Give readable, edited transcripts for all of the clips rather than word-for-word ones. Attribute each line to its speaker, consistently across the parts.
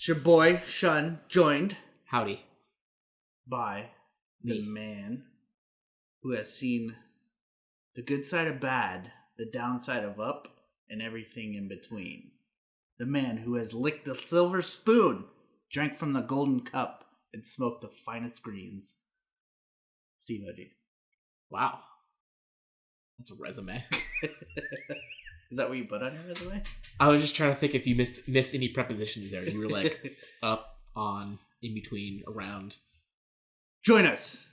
Speaker 1: It's your boy, Shun, joined
Speaker 2: Howdy.
Speaker 1: by the man who has seen the good side of bad, the downside of up, and everything in between. The man who has licked the silver spoon, drank from the golden cup, and smoked the finest greens. Steve OG.
Speaker 2: Wow. That's a resume.
Speaker 1: Is that what you put on your resume?
Speaker 2: I was just trying to think if you missed any prepositions there. You were like up, on, in between, around.
Speaker 1: Join us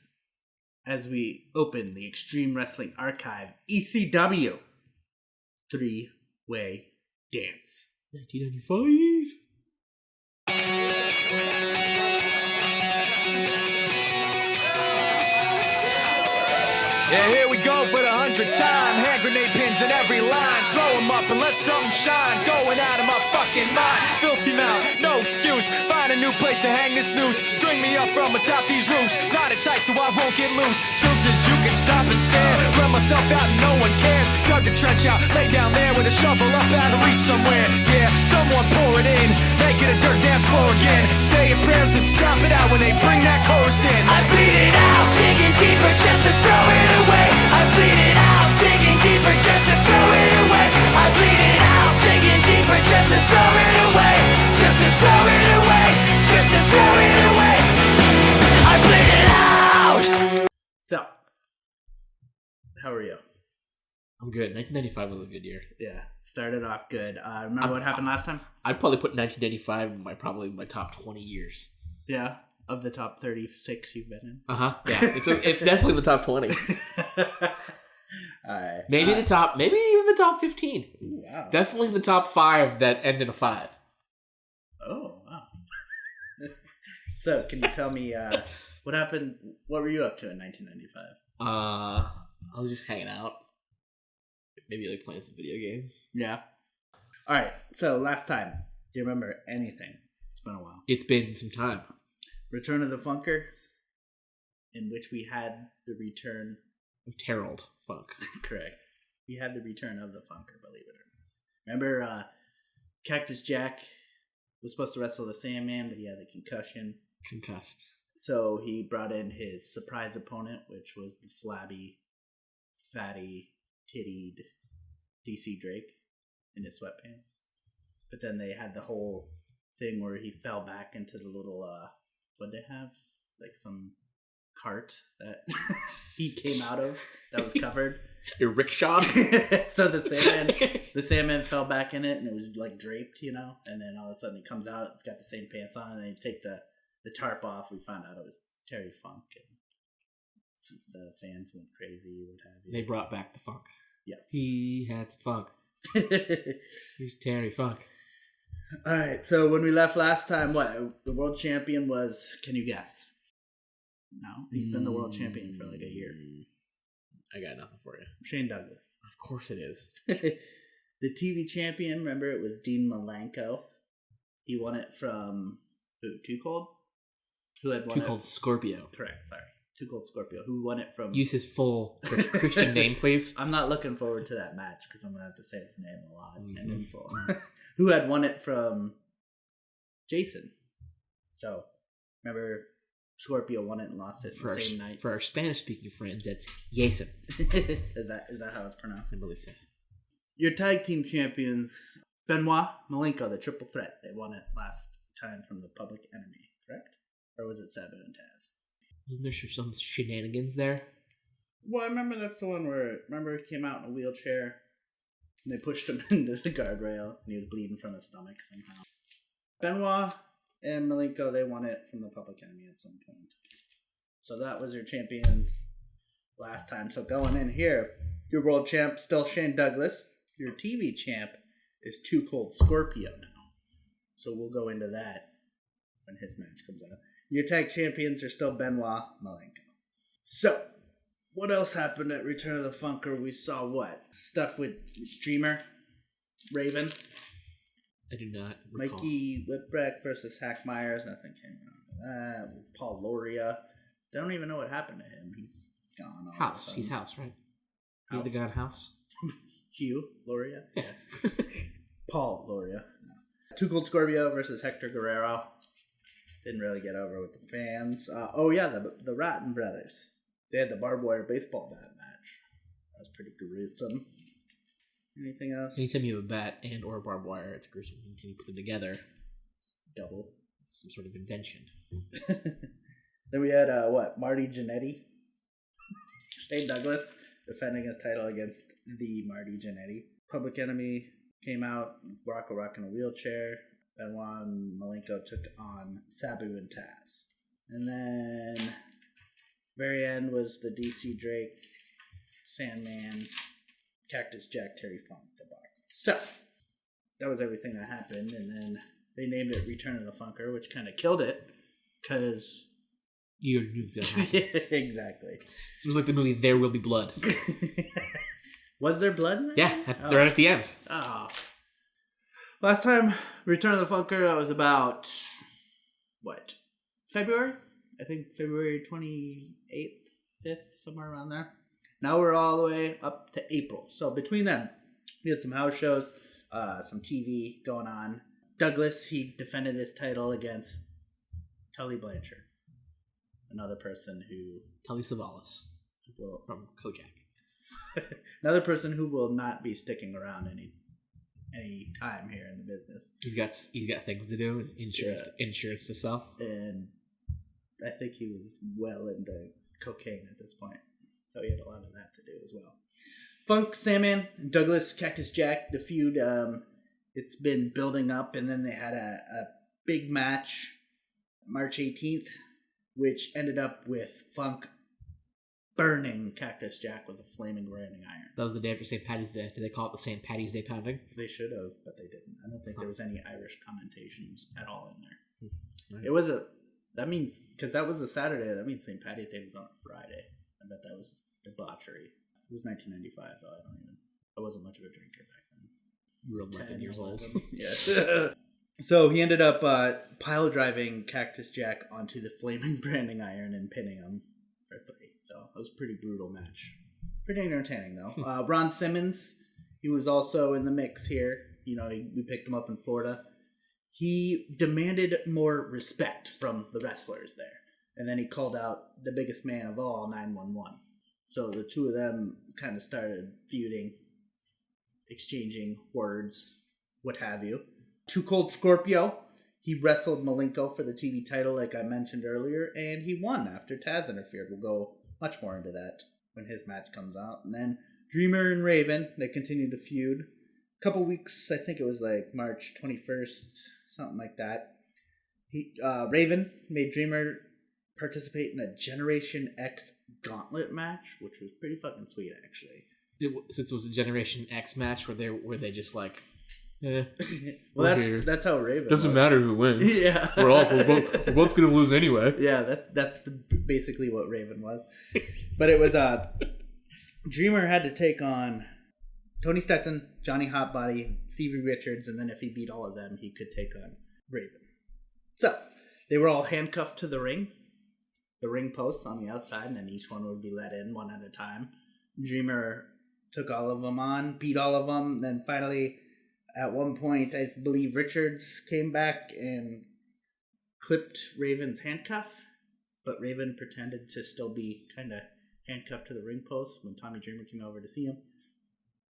Speaker 1: as we open the Extreme Wrestling Archive ECW 3-Way Dance.
Speaker 2: 1995.
Speaker 3: Yeah, here we go for the 100th time. Hand grenade pins in every line. Throw them up and let something shine. Going out of my fucking mind. Filthy mouth, no excuse. Find a new place to hang this noose. String me up from atop these roofs. Knot it tight so I won't get loose. Truth is you can stop and stare. Run myself out and no one cares. Dug the trench out, lay down there with a shovel up out of reach somewhere. Yeah, someone pour it in. Make it a dirt dance floor again. Say your prayers and stomp it out when they bring that chorus in. I bleed it out, digging deeper just to throw it away. I bleed it out, digging deeper just to throw it away. I bleed it out, digging deeper just to throw it away. Just to throw it away. Just to throw it away. I bleed it out.
Speaker 1: So, how are you?
Speaker 2: I'm good. 1995 was a good year.
Speaker 1: Yeah, started off good. Remember what happened last time?
Speaker 2: I'd probably put 1995 in my top 20 years.
Speaker 1: Yeah, of the top 36 you've been in.
Speaker 2: Yeah, it's definitely the top 20.
Speaker 1: All right.
Speaker 2: Maybe even the top 15.
Speaker 1: Wow.
Speaker 2: Definitely the top 5 that end in a 5.
Speaker 1: Oh, wow. So, can you tell me what happened? What were you up to in 1995?
Speaker 2: I was just hanging out. Maybe like playing some video games.
Speaker 1: Yeah. All right. So, last time, do you remember anything? It's been a while.
Speaker 2: It's been some time.
Speaker 1: Return of the Funker, in which we had the return
Speaker 2: Of Terrelled Funk.
Speaker 1: Correct. We had the return of the Funker, believe it or not. Remember, Cactus Jack was supposed to wrestle the Sandman, but he had the concussion.
Speaker 2: Concussed.
Speaker 1: So he brought in his surprise opponent, which was the flabby, fatty, tittied DC Drake in his sweatpants. But then they had the whole thing where he fell back into the little, what'd they have? Like some cart that he came out of that was covered.
Speaker 2: Your rickshaw?
Speaker 1: So the Sandman fell back in it and it was like draped, you know? And then all of a sudden he comes out, it's got the same pants on, and they take the tarp off. We found out it was Terry Funk, and the fans went crazy, what have you.
Speaker 2: They brought back the funk.
Speaker 1: Yes.
Speaker 2: He had some funk. He's Terry Funk.
Speaker 1: All right, so when we left last time, what? The world champion was, can you guess? No, he's been the world champion for like a year.
Speaker 2: I got nothing for you.
Speaker 1: Shane Douglas.
Speaker 2: Of course it is.
Speaker 1: The TV champion, remember, it was Dean Malenko. He won it from, who? Too Cold? Who had won
Speaker 2: Too Cold Scorpio.
Speaker 1: Correct, sorry. Too Cold Scorpio. Who won it from...
Speaker 2: Use his full Christian name, please.
Speaker 1: I'm not looking forward to that match because I'm going to have to say his name a lot and in full. Who had won it from Jason. So, remember, Scorpio won it and lost it the same night.
Speaker 2: For our Spanish-speaking friends, that's Jason.
Speaker 1: Is that how it's pronounced?
Speaker 2: I believe so.
Speaker 1: Your tag team champions, Benoit, Malenko, the triple threat. They won it last time from the Public Enemy, correct? Or was it Sabu and Taz?
Speaker 2: Wasn't there some shenanigans there?
Speaker 1: Well, I remember that's the one where, he came out in a wheelchair and they pushed him into the guardrail and he was bleeding from his stomach somehow. Benoit and Malenko, they won it from the Public Enemy at some point. So that was your champions last time. So going in here, your world champ, still Shane Douglas. Your TV champ is Too Cold Scorpio now. So we'll go into that when his match comes out. Your tag champions are still Benoit, Malenko. So, what else happened at Return of the Funker? We saw what? Stuff with Streamer, Raven.
Speaker 2: I do not recall.
Speaker 1: Mikey Whipwreck versus Hack Meyers. Nothing came out of that. Paul Loria. Don't even know what happened to him. He's gone.
Speaker 2: House. He's House, right? He's the guy in House.
Speaker 1: Hugh Loria.
Speaker 2: Yeah.
Speaker 1: Paul Loria. No. Too Cold Scorpio versus Hector Guerrero. Didn't really get over with the fans. The Rotten Brothers. They had the barbed wire baseball bat match. That was pretty gruesome. Anything else?
Speaker 2: Anytime you have a bat and or barbed wire, it's gruesome. Anytime you put them together,
Speaker 1: double.
Speaker 2: It's some sort of invention.
Speaker 1: Then we had Marty Jannetty, Shane Douglas defending his title against the Marty Jannetty. Public Enemy came out. Rocco Rock in a wheelchair. Benoit and Malenko took on Sabu and Taz. And then very end was the DC Drake, Sandman, Cactus Jack, Terry Funk debacle. So that was everything that happened, and then they named it Return of the Funker, which kind of killed it because
Speaker 2: you knew it was gonna happen.
Speaker 1: Exactly.
Speaker 2: It was like the movie There Will Be Blood.
Speaker 1: Was there blood in there?
Speaker 2: Yeah, they're at the end.
Speaker 1: Oh. Last time Return of the Funker, that was about February? I think February 28th, 5th, somewhere around there. Now we're all the way up to April. So between them, we had some house shows, some TV going on. Douglas, he defended his title against Tully Blanchard, another person who...
Speaker 2: Tully Savalas from Kojak.
Speaker 1: Another person who will not be sticking around any time here in the business.
Speaker 2: He's got things to do, insurance to sell.
Speaker 1: And I think he was well into cocaine at this point. So he had a lot of that to do as well. Funk, Sandman, Douglas, Cactus Jack, the feud, it's been building up, and then they had a big match March 18th, which ended up with Funk burning Cactus Jack with a flaming branding iron.
Speaker 2: That was the day after St. Patty's Day. Did they call it the St. Patty's Day pounding?
Speaker 1: They should have, but they didn't. I don't think there was any Irish connotations at all in there.
Speaker 2: Right.
Speaker 1: It was because that was a Saturday. That means St. Patty's Day was on a Friday. I bet that was debauchery. It was 1995, though. I wasn't much of a drinker back then.
Speaker 2: You were 11 years old.
Speaker 1: Yeah. So he ended up pile driving Cactus Jack onto the flaming branding iron and pinning him for 3. So it was a pretty brutal match. Pretty entertaining, though. Ron Simmons, he was also in the mix here. We picked him up in Florida. He demanded more respect from the wrestlers there. And then he called out the biggest man of all, 911. So the two of them kind of started feuding, exchanging words, what have you. Too Cold Scorpio, he wrestled Malenko for the TV title like I mentioned earlier, and he won after Taz interfered. We'll go much more into that when his match comes out. And then Dreamer and Raven, they continued to feud. A couple weeks, I think it was like March 21st, something like that. Raven made Dreamer participate in a Generation X gauntlet match, which was pretty fucking sweet, actually.
Speaker 2: Since it was a Generation X match where they just like, well,
Speaker 1: that's how Raven
Speaker 2: doesn't matter who wins.
Speaker 1: Yeah,
Speaker 2: we're both gonna lose anyway.
Speaker 1: Yeah, that's basically what Raven was. But it was Dreamer had to take on Tony Stetson, Johnny Hotbody, Stevie Richards, and then if he beat all of them, he could take on Raven. So they were all handcuffed to the ring posts on the outside, and then each one would be let in one at a time. Dreamer took all of them on, beat all of them, then finally, at one point, I believe Richards came back and clipped Raven's handcuff, but Raven pretended to still be kind of handcuffed to the ring post when Tommy Dreamer came over to see him.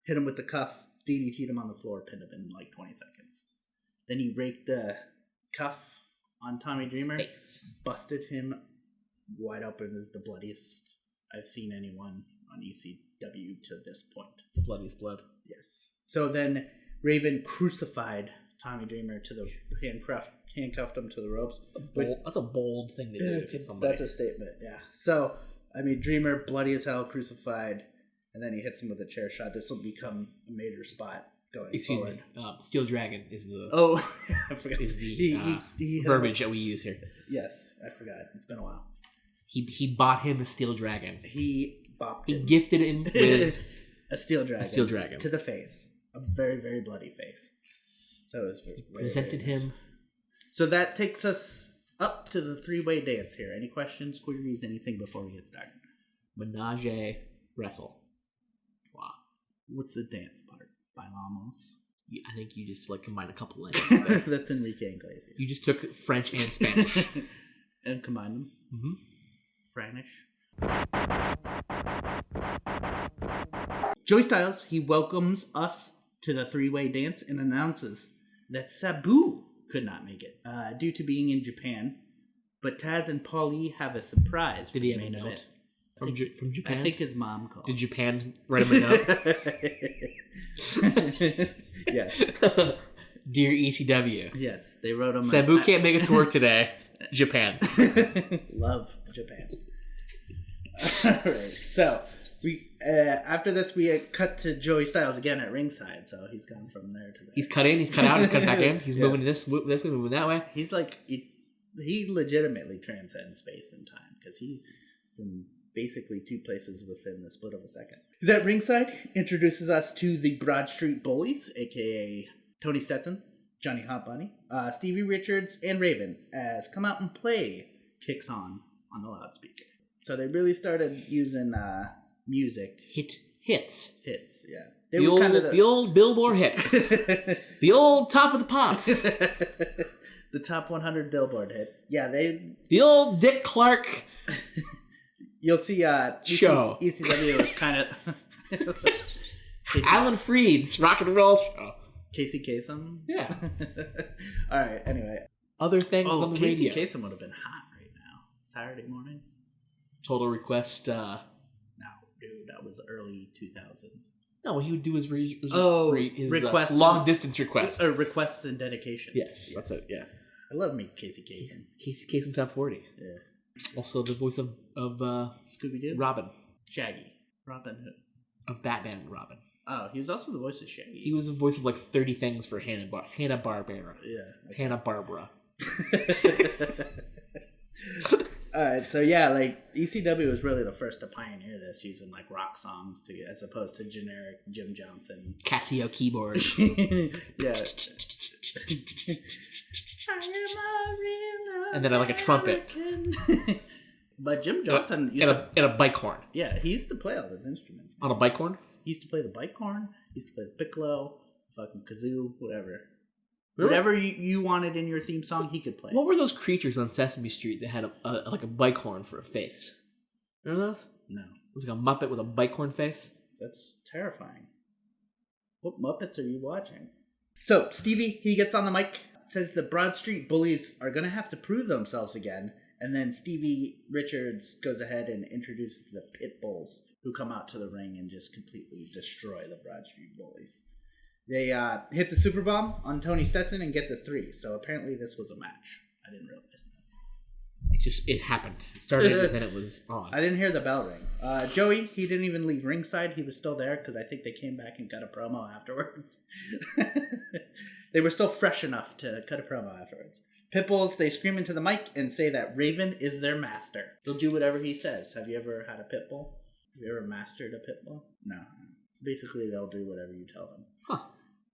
Speaker 1: Hit him with the cuff, DDT'd him on the floor, pinned him in like 20 seconds. Then he raked the cuff on Tommy Dreamer, busted him wide open as the bloodiest I've seen anyone on ECW to this point.
Speaker 2: The bloodiest blood.
Speaker 1: Yes. So then Raven crucified Tommy Dreamer to the handcuffed him to the ropes.
Speaker 2: That's a bold thing to do to somebody.
Speaker 1: That's a statement, yeah. So, Dreamer, bloody as hell, crucified, and then he hits him with a chair shot. This will become a major spot going forward.
Speaker 2: Steel Dragon is the...
Speaker 1: Oh, I forgot.
Speaker 2: Is the verbiage that we use here.
Speaker 1: Yes, I forgot. It's been a while.
Speaker 2: He bought him a Steel Dragon.
Speaker 1: He
Speaker 2: gifted him with...
Speaker 1: a Steel Dragon.
Speaker 2: A Steel Dragon.
Speaker 1: To the face. A very, very bloody face. So it was very,
Speaker 2: presented
Speaker 1: very nice.
Speaker 2: him.
Speaker 1: So that takes us up to the 3-way dance here. Any questions, queries, anything before we get started?
Speaker 2: Menage Wrestle. Wow.
Speaker 1: What's the dance part? Bailamos?
Speaker 2: I think you just like combined a couple languages there.
Speaker 1: That's Enrique Iglesias.
Speaker 2: You just took French and Spanish.
Speaker 1: And combined them.
Speaker 2: Mm-hmm.
Speaker 1: Franish. Joey Styles, he welcomes us to the three-way dance and announces that Sabu could not make it due to being in Japan. But Taz and Paulie have a surprise.
Speaker 2: Did he have a note from Japan?
Speaker 1: I think his mom called.
Speaker 2: Did Japan write him a note?
Speaker 1: Yes.
Speaker 2: Dear ECW.
Speaker 1: Yes, they wrote him.
Speaker 2: Sabu can't make it to work today. Japan.
Speaker 1: Love Japan. Alright, so we after this we cut to Joey Styles again at ringside, so he's gone from there to there.
Speaker 2: He's cut in, he's cut out, he's cut back in. He's moving this way, moving that way.
Speaker 1: He's like he legitimately transcends space and time because he's in basically two places within the split of a second. He's at ringside, introduces us to the Broad Street Bullies, aka Tony Stetson, Johnny Hot Bunny, Stevie Richards, and Raven as Come Out and Play kicks on the loudspeaker. So they really started using music.
Speaker 2: Hits.
Speaker 1: Yeah.
Speaker 2: They were the old Billboard hits. The old Top of the Pops.
Speaker 1: The top 100 Billboard hits. Yeah,
Speaker 2: the old Dick Clark.
Speaker 1: You'll see
Speaker 2: show.
Speaker 1: ECW was kind of
Speaker 2: Alan Freed's rock and roll show.
Speaker 1: Casey Kasem.
Speaker 2: Yeah.
Speaker 1: All right. Anyway,
Speaker 2: other things on the
Speaker 1: Casey
Speaker 2: radio.
Speaker 1: Kasem would have been hot right now. Saturday mornings.
Speaker 2: Total Request.
Speaker 1: No, dude, that was early 2000s.
Speaker 2: No, what he would do is his
Speaker 1: requests,
Speaker 2: long distance requests.
Speaker 1: Requests and dedications.
Speaker 2: Yes, that's it. Yeah.
Speaker 1: I love me Casey Kasem.
Speaker 2: Casey Kasem Top 40.
Speaker 1: Yeah.
Speaker 2: Also the voice of
Speaker 1: Scooby-Doo?
Speaker 2: Robin.
Speaker 1: Shaggy. Robin who?
Speaker 2: Of Batman and Robin.
Speaker 1: Oh, he was also the voice of Shaggy.
Speaker 2: He was the voice of like 30 things for Hanna-Barbera.
Speaker 1: Yeah. Okay.
Speaker 2: Hanna-Barbera.
Speaker 1: Alright, so yeah, like ECW was really the first to pioneer this, using like rock songs as opposed to generic Jim Johnson.
Speaker 2: Casio keyboard.
Speaker 1: Yeah.
Speaker 2: And then like a trumpet.
Speaker 1: But Jim Johnson
Speaker 2: and a bike horn.
Speaker 1: Yeah, he used to play all those instruments.
Speaker 2: On a bike horn?
Speaker 1: He used to play the bike horn. He used to play the piccolo, fucking kazoo, whatever.
Speaker 2: Really?
Speaker 1: Whatever you wanted in your theme song, he could play.
Speaker 2: What were those creatures on Sesame Street that had like a bike horn for a face? Remember those?
Speaker 1: No.
Speaker 2: It was like a Muppet with a bike horn face.
Speaker 1: That's terrifying. What Muppets are you watching? So, Stevie, he gets on the mic, says the Broad Street Bullies are going to have to prove themselves again, and then Stevie Richards goes ahead and introduces the Pitbulls, who come out to the ring and just completely destroy the Broad Street Bullies. They hit the super bomb on Tony Stetson and get the 3. So apparently this was a match. I didn't realize that.
Speaker 2: It happened. It started and then it was on.
Speaker 1: I didn't hear the bell ring. Joey, he didn't even leave ringside. He was still there because I think they came back and cut a promo afterwards. They were still fresh enough to cut a promo afterwards. Pitbulls, they scream into the mic and say that Raven is their master. They'll do whatever he says. Have you ever had a pitbull? Have you ever mastered a pitbull? No. So basically, they'll do whatever you tell them.
Speaker 2: Huh.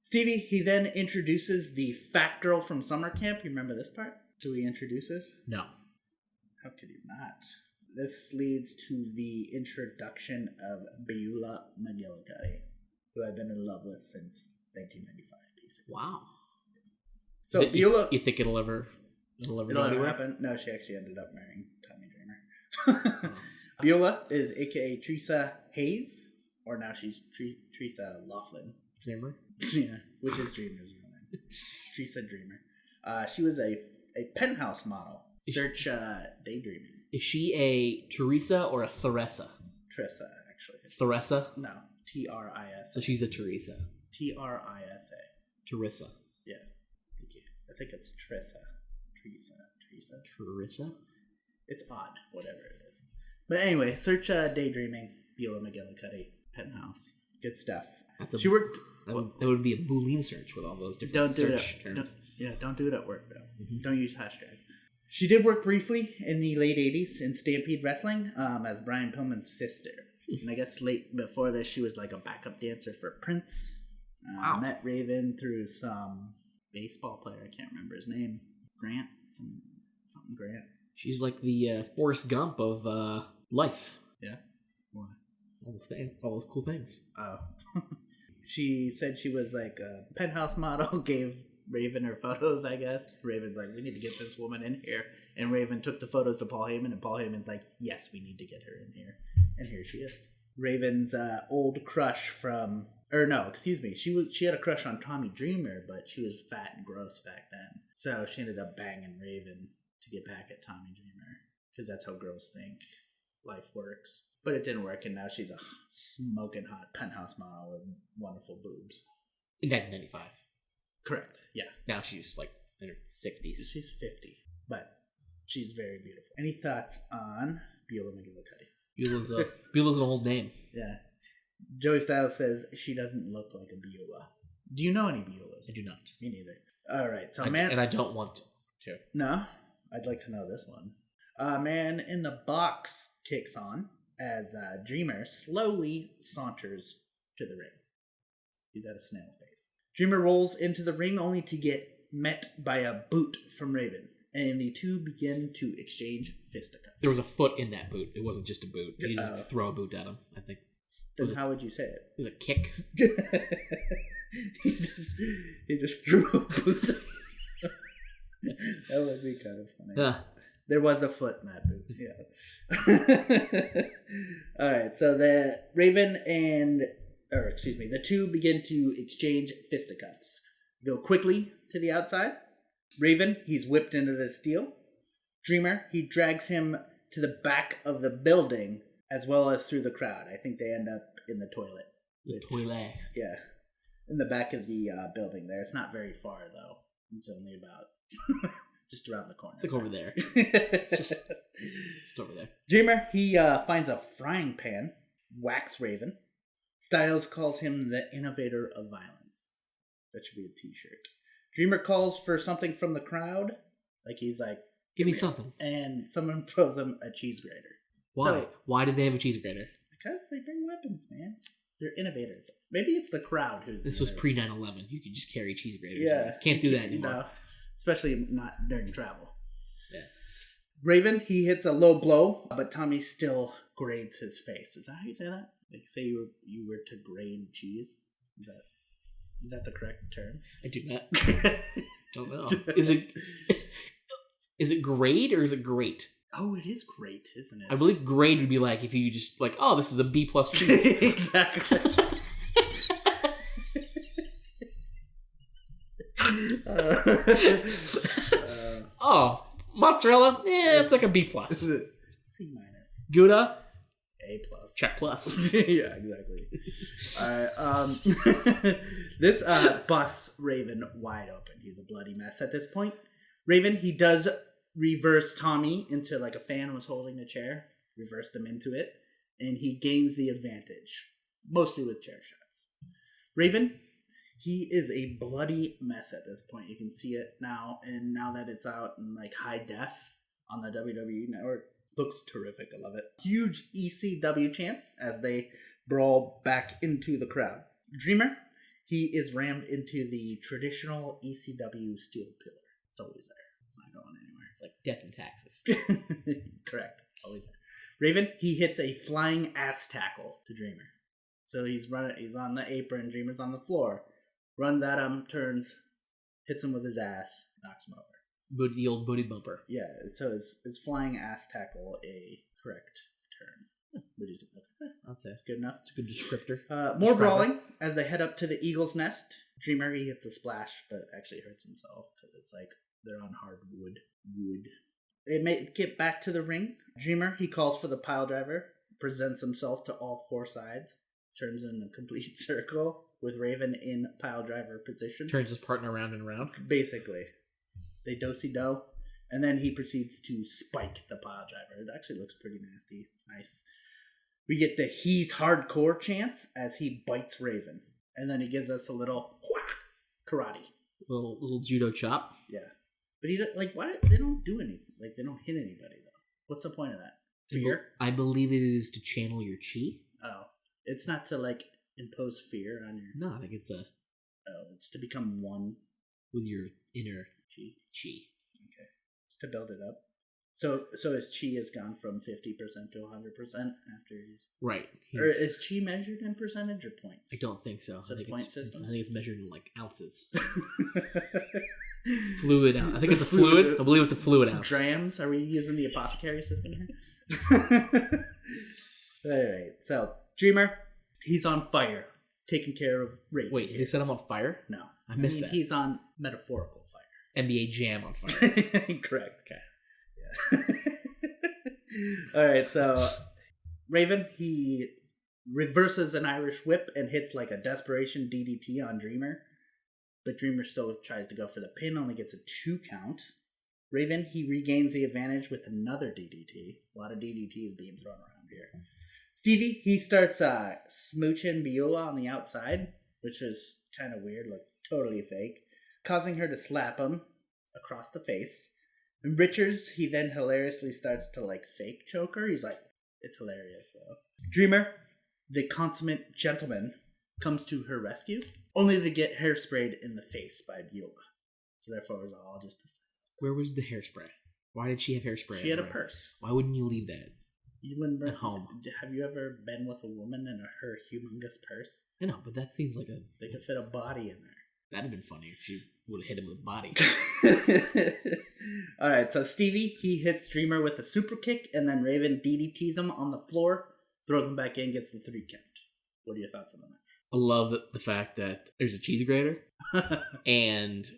Speaker 1: Stevie, he then introduces the fat girl from summer camp. You remember this part? Who he introduces?
Speaker 2: No.
Speaker 1: How could you not? This leads to the introduction of Beulah McGillicuddy, who I've been in love with since 1995, basically.
Speaker 2: Wow.
Speaker 1: So Beulah,
Speaker 2: you think it'll ever
Speaker 1: happen? No, she actually ended up marrying Tommy Dreamer. Beulah is aka Teresa Hayes, or now she's Teresa Laughlin.
Speaker 2: Dreamer?
Speaker 1: Yeah, which is Dreamer's real name. Teresa Dreamer. She was a Penthouse model. Search Daydreaming.
Speaker 2: Is she a Teresa or a Theresa?
Speaker 1: Teresa, actually.
Speaker 2: Theresa?
Speaker 1: No, Trisa.
Speaker 2: So she's a Teresa.
Speaker 1: Trisa.
Speaker 2: Teresa.
Speaker 1: Yeah. Thank you. I think it's Teresa.
Speaker 2: Teresa? It's
Speaker 1: odd, whatever it is. But anyway, search Daydreaming, Beulah McGillicuddy, Penthouse. Good stuff. She worked.
Speaker 2: That would be a Boolean search with all those different search terms.
Speaker 1: Don't do it at work, though. Mm-hmm. Don't use hashtags. She did work briefly in the late 80s in Stampede Wrestling as Brian Pillman's sister. And I guess late before this, she was like a backup dancer for Prince.
Speaker 2: Wow.
Speaker 1: Met Raven through some baseball player. I can't remember his name. Grant? Something Grant.
Speaker 2: She's like the Forrest Gump of life.
Speaker 1: Yeah? What?
Speaker 2: All those cool things.
Speaker 1: Oh. she said she was like a Penthouse model, gave Raven her photos, I guess. Raven's like, we need to get this woman in here. And Raven took the photos to Paul Heyman, and Paul Heyman's like, yes, we need to get her in here. And here she is. Raven's old crush from... Or no, excuse me. She had a crush on Tommy Dreamer, but she was fat and gross back then. So she ended up banging Raven to get back at Tommy Dreamer. Because that's how girls think life works. But it didn't work, and now she's a smoking hot Penthouse model with wonderful boobs.
Speaker 2: In 1995.
Speaker 1: Correct, yeah.
Speaker 2: Now she's like in her 60s.
Speaker 1: She's 50, but she's very beautiful. Any thoughts on Beulah McGillicuddy?
Speaker 2: Beulah's an old name.
Speaker 1: Yeah. Joey Styles says she doesn't look like a Beulah. Do you know any Beulahs?
Speaker 2: I do not.
Speaker 1: Me neither. All right, so
Speaker 2: and I don't want to.
Speaker 1: No? I'd like to know this one. Man in the Box kicks on as Dreamer slowly saunters to the ring. He's at a snail's pace. Dreamer rolls into the ring only to get met by a boot from Raven, and the two begin to exchange fisticuffs.
Speaker 2: There was a foot in that boot. It wasn't just a boot. He didn't throw a boot at him, I think.
Speaker 1: Then how would you say it?
Speaker 2: It was a kick.
Speaker 1: he just threw a boot. That would be kind of funny.
Speaker 2: Yeah.
Speaker 1: There was a foot in that boot. Yeah. All right. So the the two begin to exchange fisticuffs. Go quickly to the outside. Raven, he's whipped into the steel. Dreamer, he drags him to the back of the building as well as through the crowd. I think they end up in the toilet.
Speaker 2: Toilet.
Speaker 1: Yeah. In the back of the building there. It's not very far, though. It's only about just around the corner.
Speaker 2: It's like over there. It's over there.
Speaker 1: Dreamer, he finds a frying pan, whacks Raven. Styles calls him the innovator of violence. That should be a t-shirt. Dreamer calls for something from the crowd. Like he's like,
Speaker 2: give me something.
Speaker 1: And someone throws him a cheese grater.
Speaker 2: Why? So, why did they have a cheese grater?
Speaker 1: Because they bring weapons, man. They're innovators. Maybe it's the crowd who's...
Speaker 2: This was pre 9/11. You could just carry cheese graters.
Speaker 1: Yeah.
Speaker 2: Can't do that anymore.
Speaker 1: You know, especially not during travel.
Speaker 2: Yeah.
Speaker 1: Raven, he hits a low blow, but Tommy still grades his face. Is that how you say that? Like, say you were to grade cheese? Is that the correct term?
Speaker 2: I do not. Don't know. Is it grade or is it great?
Speaker 1: Oh, it is great, isn't it?
Speaker 2: I believe grade would be like if you just like, oh, this is a B+ cheese.
Speaker 1: Exactly.
Speaker 2: Oh, mozzarella? It's like a B+.
Speaker 1: C-.
Speaker 2: Gouda?
Speaker 1: A+.
Speaker 2: Check plus.
Speaker 1: Yeah, exactly. All right. This busts Raven wide open. He's a bloody mess at this point. Raven, he does reverse Tommy into like a fan was holding a chair. Reversed him into it. And he gains the advantage. Mostly with chair shots. Raven, he is a bloody mess at this point. You can see it now. And now that it's out in like high def on the WWE Network. Looks terrific. I love it. Huge ECW chants as they brawl back into the crowd. Dreamer, he is rammed into the traditional ECW steel pillar. It's always there. It's not going anywhere.
Speaker 2: It's like death and taxes.
Speaker 1: Correct. Always there. Raven, he hits a flying ass tackle to Dreamer. So he's on the apron. Dreamer's on the floor. Runs at him, turns, hits him with his ass, knocks him over.
Speaker 2: The old booty bumper.
Speaker 1: Yeah, so is flying ass tackle a correct term? Would you say
Speaker 2: I'd say
Speaker 1: it's good enough?
Speaker 2: It's a good descriptor.
Speaker 1: More brawling as they head up to the Eagle's Nest. Dreamer, he hits a splash, but actually hurts himself because it's like they're on hard wood. They get back to the ring. Dreamer, he calls for the pile driver, presents himself to all four sides, turns in a complete circle with Raven in pile driver position.
Speaker 2: Turns his partner around and around.
Speaker 1: Basically. They do-si-do, and then he proceeds to spike the pile driver. It actually looks pretty nasty. It's nice. We get the "he's hardcore" chants as he bites Raven, and then he gives us a little whack karate,
Speaker 2: little judo chop.
Speaker 1: Yeah, but why they don't do anything? Like they don't hit anybody though. What's the point of that? Fear?
Speaker 2: I believe it is to channel your chi.
Speaker 1: Oh, it's not to like impose fear on your.
Speaker 2: No, I think it's
Speaker 1: it's to become one
Speaker 2: with your inner
Speaker 1: chi.
Speaker 2: Chi.
Speaker 1: Okay. It's to build it up. So his chi has gone from 50% to 100% after he's...
Speaker 2: Right.
Speaker 1: Or is chi measured in percentage or points?
Speaker 2: I don't think so.
Speaker 1: So
Speaker 2: I think
Speaker 1: point
Speaker 2: it's,
Speaker 1: system?
Speaker 2: I think it's measured in like ounces. Fluid ounce. I think it's a fluid. I believe it's a fluid ounce.
Speaker 1: Drams? Are we using the apothecary system here? Alright, so Dreamer, he's on fire, taking care of Raven.
Speaker 2: Wait,
Speaker 1: here.
Speaker 2: they set him on fire?
Speaker 1: No.
Speaker 2: I missed that.
Speaker 1: He's on metaphorical fire.
Speaker 2: NBA Jam on fire.
Speaker 1: Correct.
Speaker 2: Okay.
Speaker 1: Alright, so Raven, he reverses an Irish whip and hits like a desperation DDT on Dreamer. But Dreamer still tries to go for the pin, only gets a 2 count. Raven, he regains the advantage with another DDT. A lot of DDTs being thrown around here. Stevie, he starts smooching Beulah on the outside, which is kind of weird, like totally fake, causing her to slap him across the face. And Richards, he then hilariously starts to like fake choke her. He's like, it's hilarious though. Dreamer, the consummate gentleman, comes to her rescue, only to get hairsprayed in the face by Beulah. So therefore it was all just a...
Speaker 2: Where was the hairspray? Why did she have hairspray?
Speaker 1: She had a purse.
Speaker 2: Why wouldn't you leave that?
Speaker 1: You wouldn't bring
Speaker 2: at home.
Speaker 1: Have you ever been with a woman in her humongous purse?
Speaker 2: I know, but that seems like a...
Speaker 1: They could fit a body in there.
Speaker 2: That'd have been funny if she would have hit him with a body.
Speaker 1: Alright, so Stevie, he hits Dreamer with a super kick, and then Raven DDTs him on the floor, throws him back in, gets the 3 count. What are your thoughts on the match?
Speaker 2: I love the fact that there's a cheese grater, and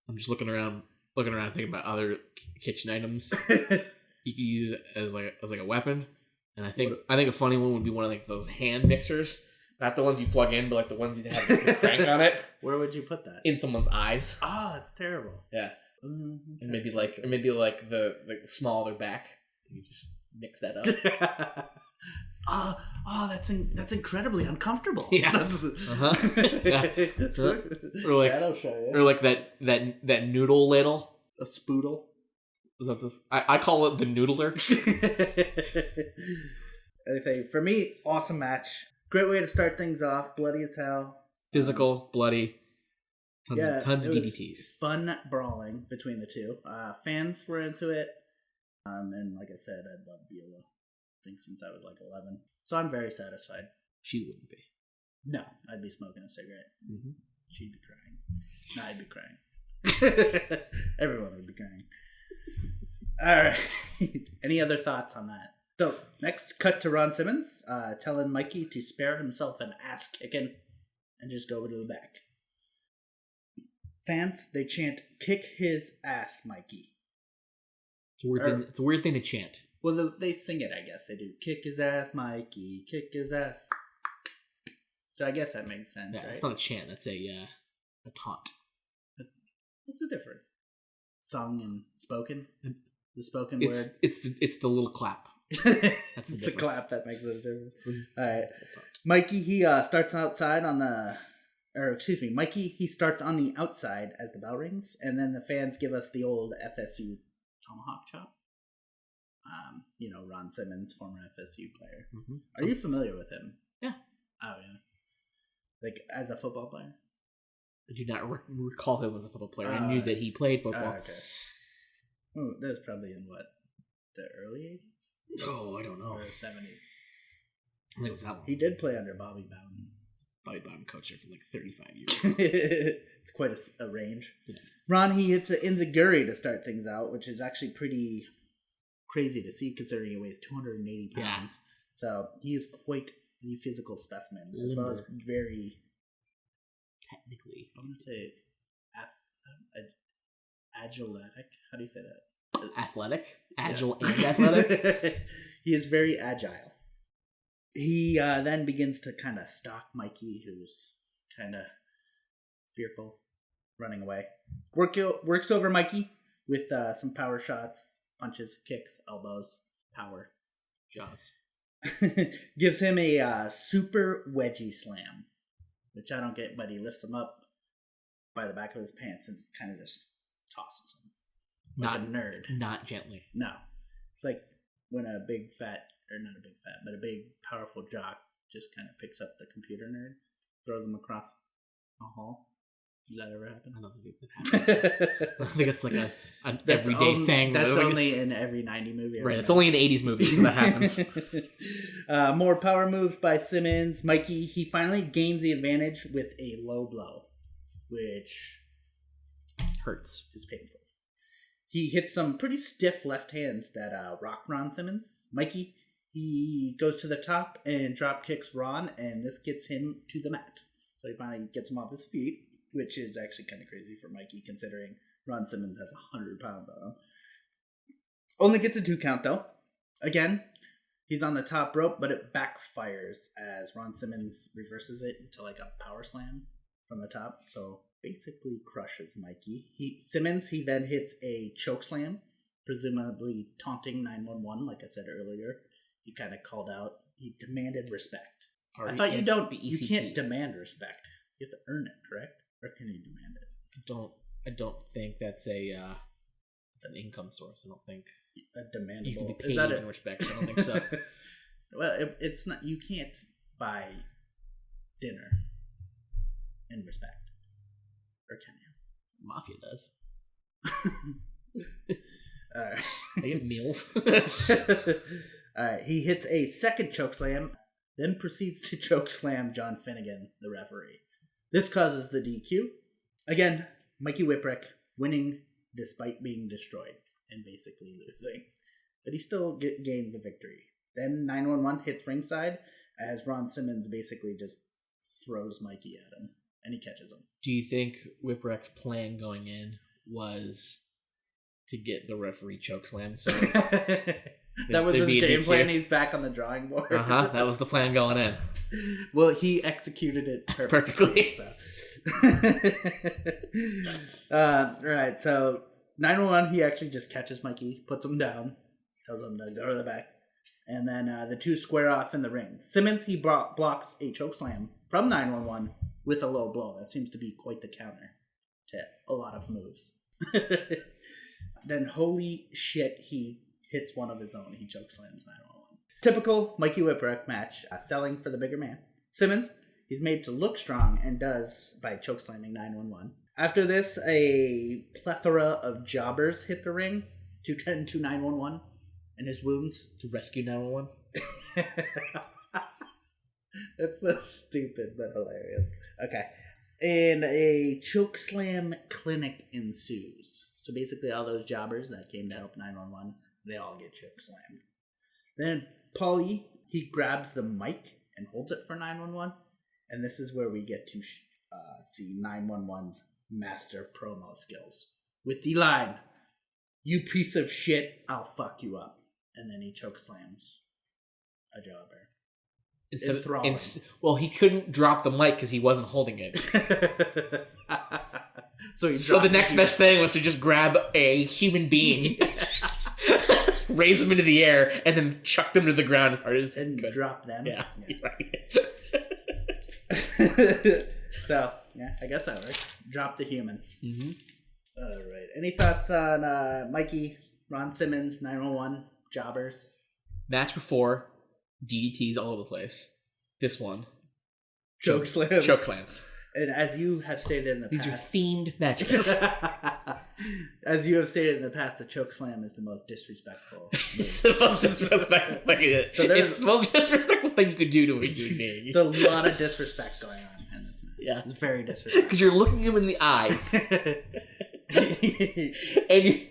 Speaker 2: I'm just looking around thinking about other kitchen items you could use as like a weapon. And I think a funny one would be one of like those hand mixers, not the ones you plug in, but like the ones that have the crank on it.
Speaker 1: Where would you put that?
Speaker 2: In someone's eyes.
Speaker 1: Oh, that's terrible.
Speaker 2: Yeah.
Speaker 1: Okay.
Speaker 2: And maybe like the small of their back. You just mix that up.
Speaker 1: That's incredibly uncomfortable.
Speaker 2: Yeah.
Speaker 1: Yeah. That'll show you.
Speaker 2: Or like that noodle ladle.
Speaker 1: A spoodle.
Speaker 2: Is that this? I call it the noodler.
Speaker 1: Anything for me, awesome match. Great way to start things off. Bloody as hell.
Speaker 2: Physical, bloody. Tons of
Speaker 1: it was
Speaker 2: DDTs.
Speaker 1: Fun brawling between the two. Fans were into it. And like I said, I love Beulah. I think since I was like 11. So I'm very satisfied.
Speaker 2: She wouldn't be.
Speaker 1: No, I'd be smoking a cigarette.
Speaker 2: Mm-hmm.
Speaker 1: She'd be crying. No, I'd be crying. Everyone would be crying. Alright. Any other thoughts on that? So, next, cut to Ron Simmons, telling Mikey to spare himself an ass kicking and just go to the back. Fans, they chant, "Kick his ass, Mikey."
Speaker 2: It's a weird thing to chant.
Speaker 1: Well, they sing it, I guess. They do. "Kick his ass, Mikey. Kick his ass." So I guess that makes sense,
Speaker 2: Yeah,
Speaker 1: right?
Speaker 2: it's not a chant. That's a taunt.
Speaker 1: What's the difference? Sung and spoken? The spoken word?
Speaker 2: It's the little clap. That's the
Speaker 1: It's the
Speaker 2: difference.
Speaker 1: clap that makes it a difference. Alright. Mikey, he starts outside on the... Mikey, he starts on the outside as the bell rings, and then the fans give us the old FSU tomahawk chop. Ron Simmons, former FSU player. Mm-hmm. Are you familiar with him?
Speaker 2: Yeah.
Speaker 1: Oh, yeah. Like, as a football player?
Speaker 2: I do not recall him as a football player. I knew that he played football.
Speaker 1: Okay. Oh, that was probably in what? The early 80s?
Speaker 2: Oh, I don't know.
Speaker 1: Or 70s?
Speaker 2: I think it was that long.
Speaker 1: He did play under Bobby Bowden.
Speaker 2: Bobby Bowden coached there for like 35 years.
Speaker 1: It's quite a range.
Speaker 2: Yeah.
Speaker 1: Ron, he hits the enziguri to start things out, which is actually pretty crazy to see considering he weighs 280 pounds.
Speaker 2: Yeah.
Speaker 1: So he is quite the physical specimen, as well as very...
Speaker 2: Technically.
Speaker 1: I'm going to say agiletic. How do you say that?
Speaker 2: Athletic? Agile and athletic?
Speaker 1: He is very agile. He then begins to kind of stalk Mikey, who's kind of fearful, running away. Works over Mikey with some power shots, punches, kicks, elbows, power.
Speaker 2: Jaws.
Speaker 1: Gives him a super wedgie slam, which I don't get, but he lifts him up by the back of his pants and kind of just tosses him. Like a nerd.
Speaker 2: Not gently.
Speaker 1: No. It's like when a big, powerful jock just kind of picks up the computer nerd, throws him across the hall. Does that ever happen?
Speaker 2: I don't think that happens. I think it's like an everyday thing.
Speaker 1: That's
Speaker 2: like,
Speaker 1: only in every 90 movie.
Speaker 2: Right, it's only in 80s movies that happens.
Speaker 1: More power moves by Simmons. Mikey, he finally gains the advantage with a low blow, which
Speaker 2: hurts.
Speaker 1: Is painful. He hits some pretty stiff left hands that rock Ron Simmons. Mikey, he goes to the top and drop kicks Ron, and this gets him to the mat. So he finally gets him off his feet, which is actually kind of crazy for Mikey, considering Ron Simmons has 100 pounds on him. Only gets a 2 count, though. Again, he's on the top rope, but it backfires as Ron Simmons reverses it into like a power slam from the top. So basically crushes Mikey. Simmons then hits a choke slam, presumably taunting 911, like I said earlier. He kind of called out. He demanded respect. I thought you can't demand respect. You have to earn it, correct? Or can you demand it?
Speaker 2: I don't think that's an income source. I don't think
Speaker 1: a demandable.
Speaker 2: You can be paid in respect. I don't think so.
Speaker 1: Well, it's not. You can't buy dinner in respect, or can you?
Speaker 2: Mafia does.
Speaker 1: All right.
Speaker 2: They get meals.
Speaker 1: All right. He hits a second chokeslam, then proceeds to chokeslam John Finnegan, the referee. This causes the DQ. Again, Mikey Whipwreck winning despite being destroyed and basically losing. But he still gains the victory. Then 911 hits ringside as Ron Simmons basically just throws Mikey at him and he catches him.
Speaker 2: Do you think Whipwreck's plan going in was to get the referee chokeslam? So
Speaker 1: that was his game plan. He's back on the drawing board.
Speaker 2: That was the plan going in.
Speaker 1: Well, he executed it
Speaker 2: perfectly.
Speaker 1: So. Right, so 911, he actually just catches Mikey, puts him down, tells him to go to the back, and then the two square off in the ring. Simmons, he blocks a chokeslam from 911 with a low blow. That seems to be quite the counter to a lot of moves. Then, holy shit, he hits one of his own. He chokeslams 911. Typical Mikey Whipwreck match, selling for the bigger man. Simmons, he's made to look strong and does by chokeslamming 911. After this, a plethora of jobbers hit the ring to tend to 911 and his wounds.
Speaker 2: To rescue 911?
Speaker 1: That's so stupid but hilarious. Okay. And a chokeslam clinic ensues. So basically all those jobbers that came to help 911, they all get chokeslammed. Then Paulie, he grabs the mic and holds it for 911. And this is where we get to see 911's master promo skills. With the line, "You piece of shit, I'll fuck you up." And then he chokeslams a jobber.
Speaker 2: Well, he couldn't drop the mic because he wasn't holding it. So the next best thing was to just grab a human being, raise them into the air, and then chuck them to the ground as hard as he could.
Speaker 1: Drop them.
Speaker 2: Yeah. Right.
Speaker 1: So, yeah, I guess that worked. Drop the human.
Speaker 2: Mm-hmm.
Speaker 1: All right. Any thoughts on Mikey, Ron Simmons, 911, jobbers?
Speaker 2: Match before, DDTs all over the place. This one,
Speaker 1: Chokeslams.
Speaker 2: Chokeslams.
Speaker 1: And as you have stated in the
Speaker 2: These
Speaker 1: past...
Speaker 2: are themed matches.
Speaker 1: As you have stated in the past, the chokeslam is the most disrespectful.
Speaker 2: It's the most disrespectful thing. It's the most disrespectful thing you could do to a human being.
Speaker 1: It's a lot of disrespect going on in this match.
Speaker 2: Yeah.
Speaker 1: It's very disrespectful.
Speaker 2: Because you're looking him in the eyes.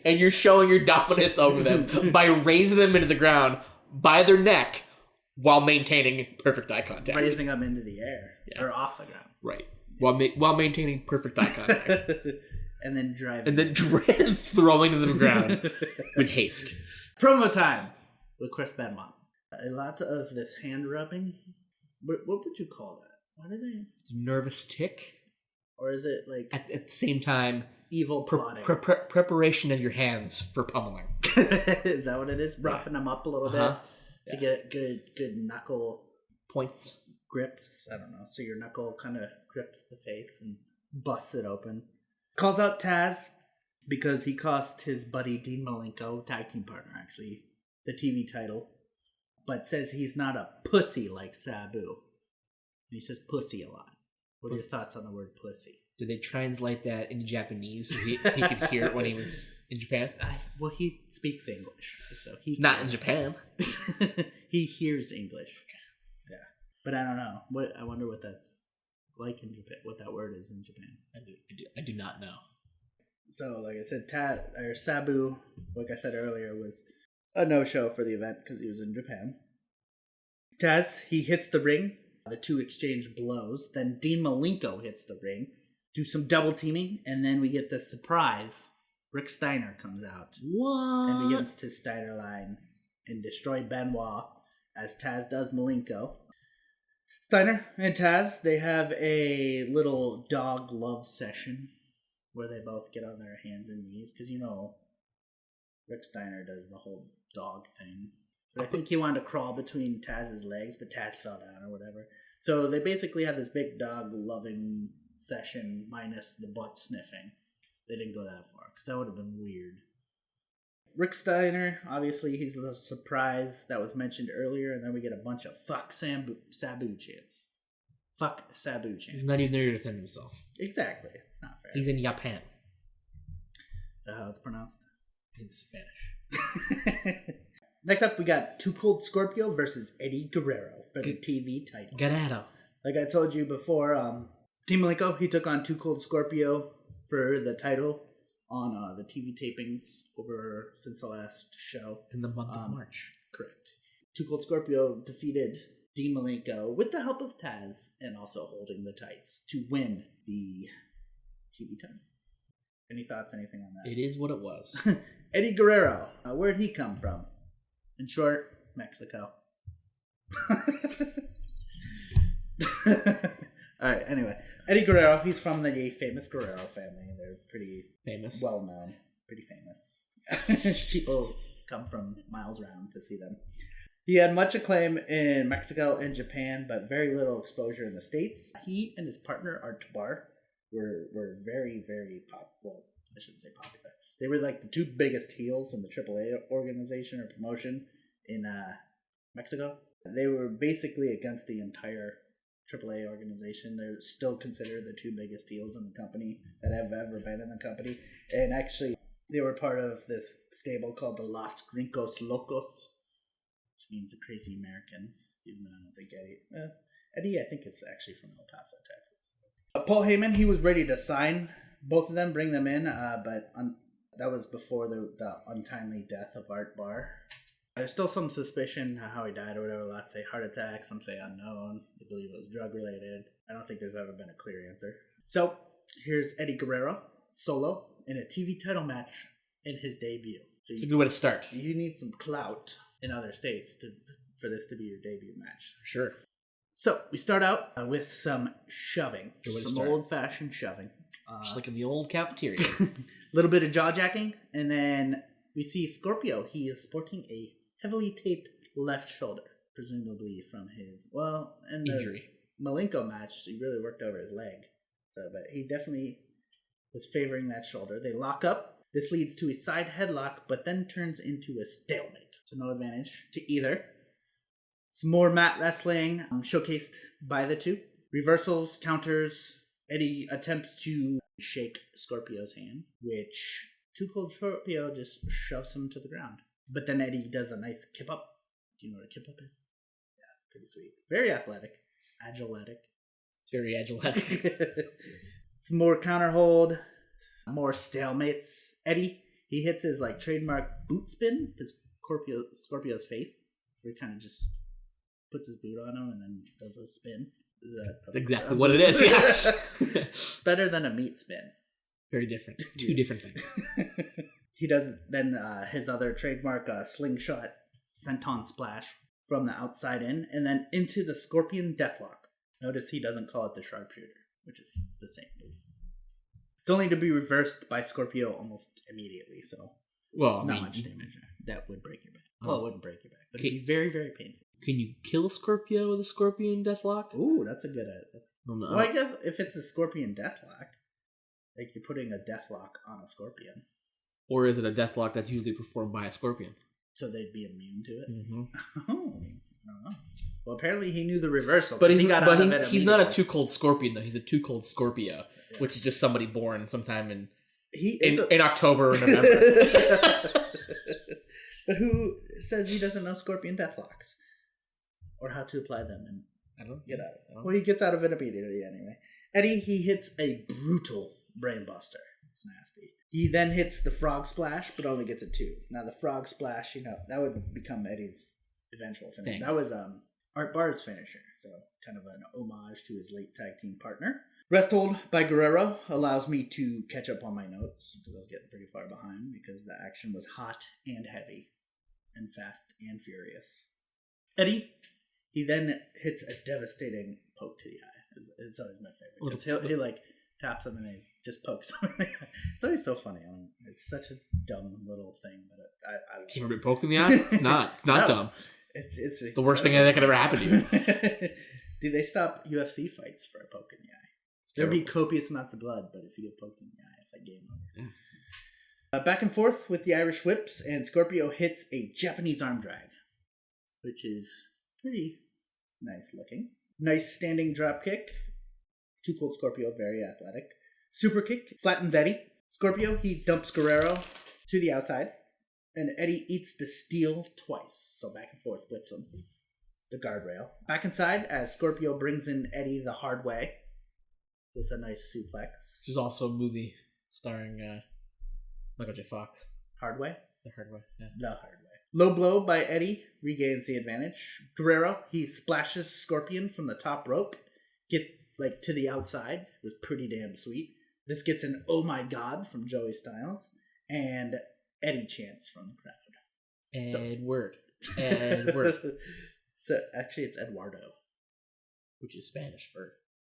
Speaker 2: and you're showing your dominance over them by raising them into the ground by their neck while maintaining perfect eye contact.
Speaker 1: Raising them into the air. Yeah. Or off the ground.
Speaker 2: Right. While maintaining perfect eye contact.
Speaker 1: And then driving.
Speaker 2: And then throwing them to the ground with haste.
Speaker 1: Promo time with Chris Benoit. A lot of this hand rubbing. What would you call that? What are they?
Speaker 2: It's a nervous tick.
Speaker 1: Or is it like...
Speaker 2: At the same time...
Speaker 1: Evil plotting.
Speaker 2: Preparation of your hands for pummeling.
Speaker 1: Is that what it is? Roughing them up a little bit to get good knuckle
Speaker 2: points.
Speaker 1: Grips. I don't know. So your knuckle kind of grips the face and busts it open. Calls out Taz because he cost his buddy Dean Malenko, tag team partner actually, the TV title. But says he's not a pussy like Sabu. And he says pussy a lot. What are your thoughts on the word pussy?
Speaker 2: Did they translate that into Japanese so he could hear it when he was in Japan?
Speaker 1: Well, he speaks English, so he
Speaker 2: not in Japan.
Speaker 1: He hears English. Yeah, but I don't know. I wonder what that's like in Japan. What that word is in Japan.
Speaker 2: I do not know.
Speaker 1: So, like I said, Sabu, like I said earlier, was a no-show for the event because he was in Japan. Taz, he hits the ring. The two exchange blows. Then Dean Malenko hits the ring. Do some double teaming, and then we get the surprise. Rick Steiner comes out.
Speaker 2: What?
Speaker 1: And begins to Steiner line and destroy Benoit as Taz does Malenko. Steiner and Taz, they have a little dog love session where they both get on their hands and knees because, you know, Rick Steiner does the whole dog thing. But I think he wanted to crawl between Taz's legs, but Taz fell down or whatever. So they basically have this big dog loving session minus the butt sniffing. They didn't go that far because that would have been weird. Rick Steiner, obviously, he's the surprise that was mentioned earlier, and then we get a bunch of fuck Sabu chants. Fuck Sabu chants.
Speaker 2: He's not even there to defend himself.
Speaker 1: Exactly. It's not fair.
Speaker 2: He's in Japan.
Speaker 1: Is that how it's pronounced?
Speaker 2: In Spanish.
Speaker 1: Next up, we got Too Cold Scorpio versus Eddie Guerrero for the TV title.
Speaker 2: Guerrero.
Speaker 1: Like I told you before, Team Malenko, he took on Too Cold Scorpio for the title on the TV tapings over since the last show.
Speaker 2: In the month of March.
Speaker 1: Correct. Too Cold Scorpio defeated Dean Malenko with the help of Taz and also holding the tights to win the TV title. Any thoughts, anything on that?
Speaker 2: It is what it was.
Speaker 1: Eddie Guerrero, where'd he come from? In short, Mexico. Alright, anyway. Eddie Guerrero, he's from the famous Guerrero family. They're pretty
Speaker 2: famous.
Speaker 1: Well known. Pretty famous. People come from miles around to see them. He had much acclaim in Mexico and Japan, but very little exposure in the States. He and his partner, Art Bar, were very, very popular. Well, I shouldn't say popular. They were like the two biggest heels in the AAA organization or promotion in Mexico. They were basically against the entire AAA organization. They're still considered the two biggest heels in the company that have ever been in the company. And actually, they were part of this stable called the Los Gringos Locos, which means the Crazy Americans, even though I don't think Eddie, I think is actually from El Paso, Texas. Paul Heyman, he was ready to sign both of them, bring them in, but that was before the untimely death of Art Barr. There's still some suspicion how he died or whatever. Lots say heart attack, some say unknown. They believe it was drug related. I don't think there's ever been a clear answer. So here's Eddie Guerrero solo in a TV title match in his debut. So
Speaker 2: it's a good way to start.
Speaker 1: You need some clout in other states for this to be your debut match.
Speaker 2: Sure. So
Speaker 1: we start out with some shoving, some old-fashioned shoving.
Speaker 2: Just like in the old cafeteria.
Speaker 1: A little bit of jaw-jacking, and then we see Scorpio. He is sporting a heavily taped left shoulder, presumably from his, in the
Speaker 2: injury.
Speaker 1: Malenko match, he really worked over his leg. But he definitely was favoring that shoulder. They lock up. This leads to a side headlock, but then turns into a stalemate. So no advantage to either. Some more mat wrestling showcased by the two. Reversals, counters. Eddie attempts to shake Scorpio's hand, which Too Cold Scorpio just shoves him to the ground. But then Eddie does a nice kip up. Do you know what a kip up is? Yeah, pretty sweet. Very athletic. Agile-atic.
Speaker 2: It's very agile-atic.
Speaker 1: Some more counter hold. More stalemates. Eddie, he hits his trademark boot spin to Scorpio's face. Where he kind of just puts his boot on him and then does a spin.
Speaker 2: That's exactly what it is, yeah.
Speaker 1: Better than a meat spin.
Speaker 2: Very different. Two different things.
Speaker 1: He does then his other trademark slingshot senton splash from the outside in and then into the Scorpion Deathlock. Notice he doesn't call it the sharpshooter, which is the same move. It's only to be reversed by Scorpio almost immediately, so not much damage. That would break your back. Well, it wouldn't break your back, but it'd be very, very painful.
Speaker 2: Can you kill Scorpio with a Scorpion Deathlock?
Speaker 1: Ooh, that's a good... Well, I guess if it's a Scorpion Deathlock, you're putting a Deathlock on a Scorpion.
Speaker 2: Or is it a Deathlock that's usually performed by a Scorpion?
Speaker 1: So they'd be immune to it?
Speaker 2: Mm-hmm.
Speaker 1: Oh, I don't know. Well, apparently he knew the reversal.
Speaker 2: But he's not a Too Cold Scorpion, though. He's a Too Cold Scorpio. which is just somebody born sometime in October or November.
Speaker 1: But who says he doesn't know Scorpion Deathlocks? Or how to apply them and get out of it. Well, he gets out of it immediately anyway. Eddie, he hits a brutal brainbuster. It's nasty. He then hits the frog splash, but only gets a 2. Now the frog splash, that would become Eddie's eventual finish. That was Art Barr's finisher, so kind of an homage to his late tag team partner. Rest hold by Guerrero allows me to catch up on my notes, because I was getting pretty far behind, because the action was hot and heavy, and fast and furious. Eddie, he then hits a devastating poke to the eye. It's always my favorite, because he like taps him and he just pokes him. It's always so funny. It's such a dumb little thing, but I
Speaker 2: you ever been poked in the eye? It's not. It's not dumb.
Speaker 1: It's
Speaker 2: the worst thing that could ever happen to you.
Speaker 1: Did they stop UFC fights for a poke in the eye? There'd be copious amounts of blood, but if you get poked in the eye, it's like game over. Yeah. Back and forth with the Irish whips, and Scorpio hits a Japanese arm drag, which is pretty nice looking. Nice standing drop kick. Too Cold Scorpio, very athletic. Super kick, flattens Eddie. Scorpio, he dumps Guerrero to the outside, and Eddie eats the steel twice. So back and forth whips him. The guardrail. Back inside as Scorpio brings in Eddie the hard way with a nice suplex.
Speaker 2: Which is also a movie starring Michael J. Fox.
Speaker 1: Hard way?
Speaker 2: The Hard Way, yeah.
Speaker 1: The hard way. Low blow by Eddie regains the advantage. Guerrero, he splashes Scorpion from the top rope. Get to the outside. It was pretty damn sweet. This gets an oh my god from Joey Styles. And Eddie chants from the crowd.
Speaker 2: Edward.
Speaker 1: So actually it's Eduardo.
Speaker 2: Which is Spanish for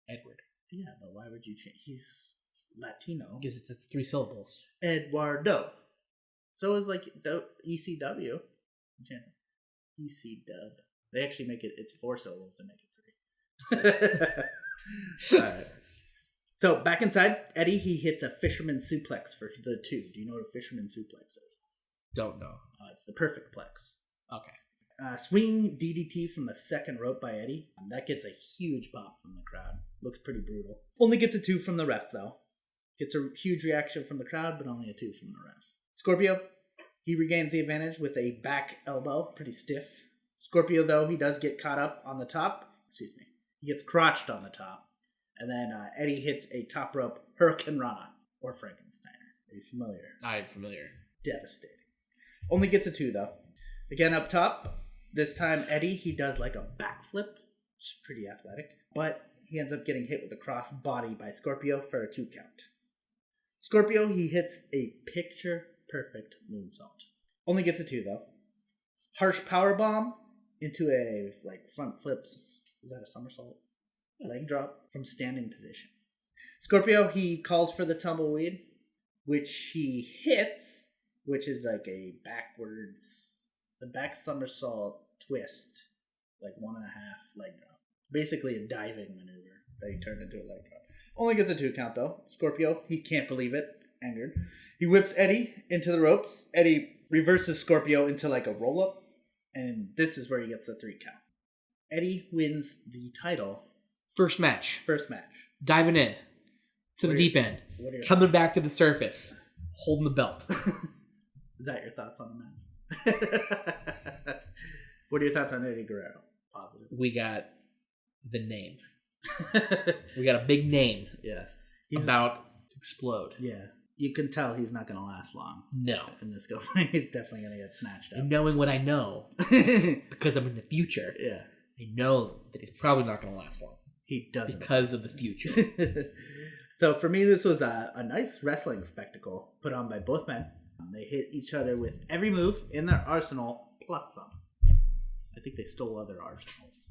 Speaker 2: Edward.
Speaker 1: Yeah, but why would you change? He's Latino.
Speaker 2: Because it's 3 syllables.
Speaker 1: Eduardo. So is ECW. ECW. They actually make it's 4 syllables and make it 3. Alright. So back inside, Eddie, he hits a fisherman suplex for the 2. Do you know what a fisherman suplex is?
Speaker 2: Don't know.
Speaker 1: It's the perfect plex.
Speaker 2: Okay.
Speaker 1: Swinging DDT from the second rope by Eddie. That gets a huge pop from the crowd. Looks pretty brutal. Only gets a 2 from the ref, though. Gets a huge reaction from the crowd, but only a 2 from the ref. Scorpio, he regains the advantage with a back elbow. Pretty stiff. Scorpio, though, he does get caught up on the top. He gets crotched on the top. And then Eddie hits a top rope Hurricane Rana, or Frankensteiner. Are you familiar?
Speaker 2: I'm familiar.
Speaker 1: Devastating. Only gets a 2, though. Again, up top, this time Eddie, he does like a backflip. It's pretty athletic. But he ends up getting hit with a cross body by Scorpio for a 2 count. Scorpio, he hits a picture-perfect moonsault. Only gets a 2, though. Harsh powerbomb into a front flips. Is that a somersault? Leg drop from standing position. Scorpio, he calls for the tumbleweed, which he hits, which is like a backwards, it's a back somersault twist, 1.5 leg drop. Basically a diving maneuver that he turned into a leg drop. Only gets a 2 count though. Scorpio, he can't believe it, angered. He whips Eddie into the ropes. Eddie reverses Scorpio into a roll up, and this is where he gets the 3 count. Eddie wins the title.
Speaker 2: First match. Diving in to the deep end. Coming back to the surface. Holding the belt.
Speaker 1: Is that your thoughts on the match? What are your thoughts on Eddie Guerrero? Positive.
Speaker 2: We got the name. We got a big name.
Speaker 1: Yeah.
Speaker 2: He's about to explode.
Speaker 1: Yeah. You can tell he's not going to last long.
Speaker 2: No.
Speaker 1: In this go. He's definitely going to get snatched up.
Speaker 2: And knowing what I know, because I'm in the future,
Speaker 1: yeah,
Speaker 2: I know that he's probably not going to last long.
Speaker 1: He doesn't.
Speaker 2: Because of the future.
Speaker 1: So for me, this was a nice wrestling spectacle put on by both men. They hit each other with every move in their arsenal, plus some. I think they stole other arsenals.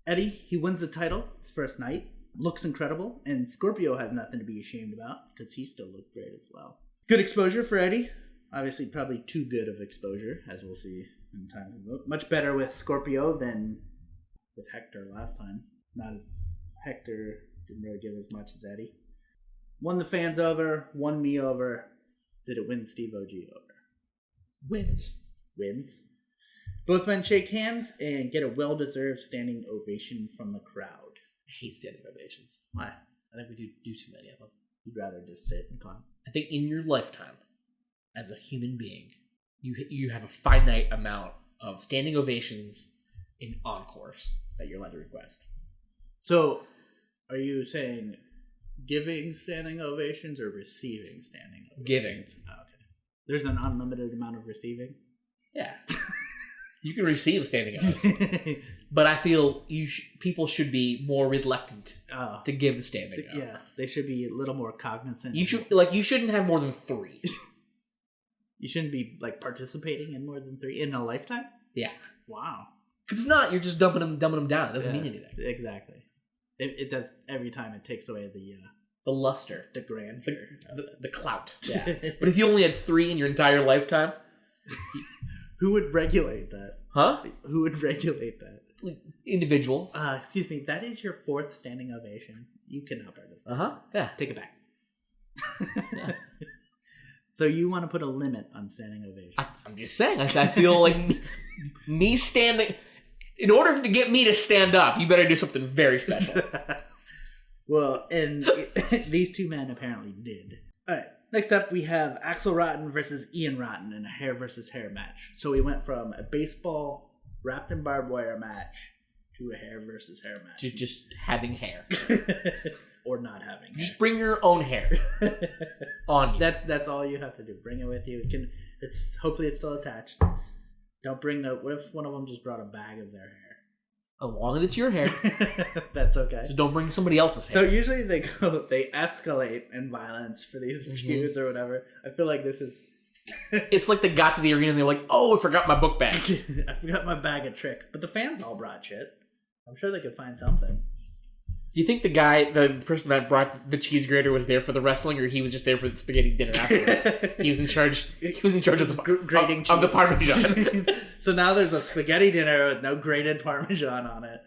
Speaker 1: Eddie, he wins the title his first night. Looks incredible. And Scorpio has nothing to be ashamed about because he still looked great as well. Good exposure for Eddie. Obviously, probably too good of exposure, as we'll see in time. Much better with Scorpio than with Hector last time. Not as Hector didn't really give as much as Eddie. Won the fans over, won me over. Did it win Steve OG over?
Speaker 2: Wins.
Speaker 1: Both men shake hands and get a well-deserved standing ovation from the crowd.
Speaker 2: I hate standing ovations.
Speaker 1: Why?
Speaker 2: I think we do too many of them.
Speaker 1: You'd rather just sit and clown.
Speaker 2: I think in your lifetime, as a human being, you have a finite amount of standing ovations in encores that you're allowed to request.
Speaker 1: So, are you saying giving standing ovations or receiving standing ovations?
Speaker 2: Giving.
Speaker 1: Oh, okay. There's an unlimited amount of receiving?
Speaker 2: Yeah. You can receive standing ovations. But I feel people should be more reluctant to give a standing ovation.
Speaker 1: Yeah, they should be a little more cognizant.
Speaker 2: You shouldn't have more than 3.
Speaker 1: You shouldn't be participating in more than 3 in a lifetime?
Speaker 2: Yeah.
Speaker 1: Wow.
Speaker 2: Because if not, you're just dumping them down. It doesn't mean anything.
Speaker 1: Exactly. It does every time. It takes away
Speaker 2: the luster,
Speaker 1: the grandeur,
Speaker 2: the clout. Yeah. But if you only had 3 in your entire lifetime,
Speaker 1: who would regulate that?
Speaker 2: Huh?
Speaker 1: Who would regulate that?
Speaker 2: Individuals.
Speaker 1: Excuse me. That is your 4th standing ovation. You cannot participate.
Speaker 2: Yeah.
Speaker 1: Take it back. Yeah. So you want to put a limit on standing ovations?
Speaker 2: I'm just saying. I feel like me standing. In order to get me to stand up, you better do something very special.
Speaker 1: Well, and these 2 men apparently did. All right. Next up, we have Axel Rotten versus Ian Rotten in a hair versus hair match. So we went from a baseball wrapped in barbed wire match to a hair versus hair match.
Speaker 2: To just having hair.
Speaker 1: Or not having hair.
Speaker 2: Just bring your own hair on you.
Speaker 1: That's all you have to do. Bring it with you. Hopefully it's still attached. Don't bring what if one of them just brought a bag of their hair?
Speaker 2: As long as it's your hair.
Speaker 1: That's okay.
Speaker 2: Just don't bring somebody else's hair.
Speaker 1: So usually they escalate in violence for these feuds or whatever. I feel like this is...
Speaker 2: It's like they got to the arena and they're like, oh, I forgot my book bag.
Speaker 1: I forgot my bag of tricks. But the fans all brought shit. I'm sure they could find something.
Speaker 2: Do you think the person that brought the cheese grater was there for the wrestling, or he was just there for the spaghetti dinner afterwards? He was in charge of the
Speaker 1: grating cheese.
Speaker 2: Of the Parmesan.
Speaker 1: So now there's a spaghetti dinner with no grated Parmesan on it.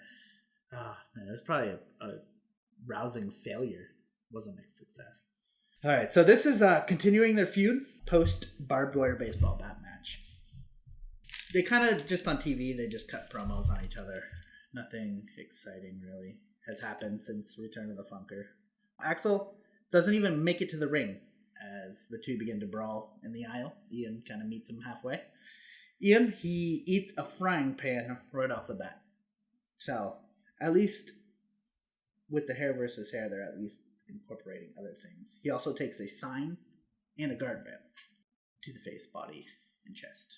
Speaker 1: Oh, man, it was probably a rousing failure. It wasn't a success. All right, so this is continuing their feud post barbed wire baseball bat match. They kind of just on TV, they just cut promos on each other. Nothing exciting really has happened since Return of the Funker. Axel doesn't even make it to the ring as the 2 begin to brawl in the aisle. Ian kind of meets him halfway. Ian, he eats a frying pan right off the bat. So, at least with the hair versus hair, they're at least incorporating other things. He also takes a sign and a guardrail to the face, body, and chest.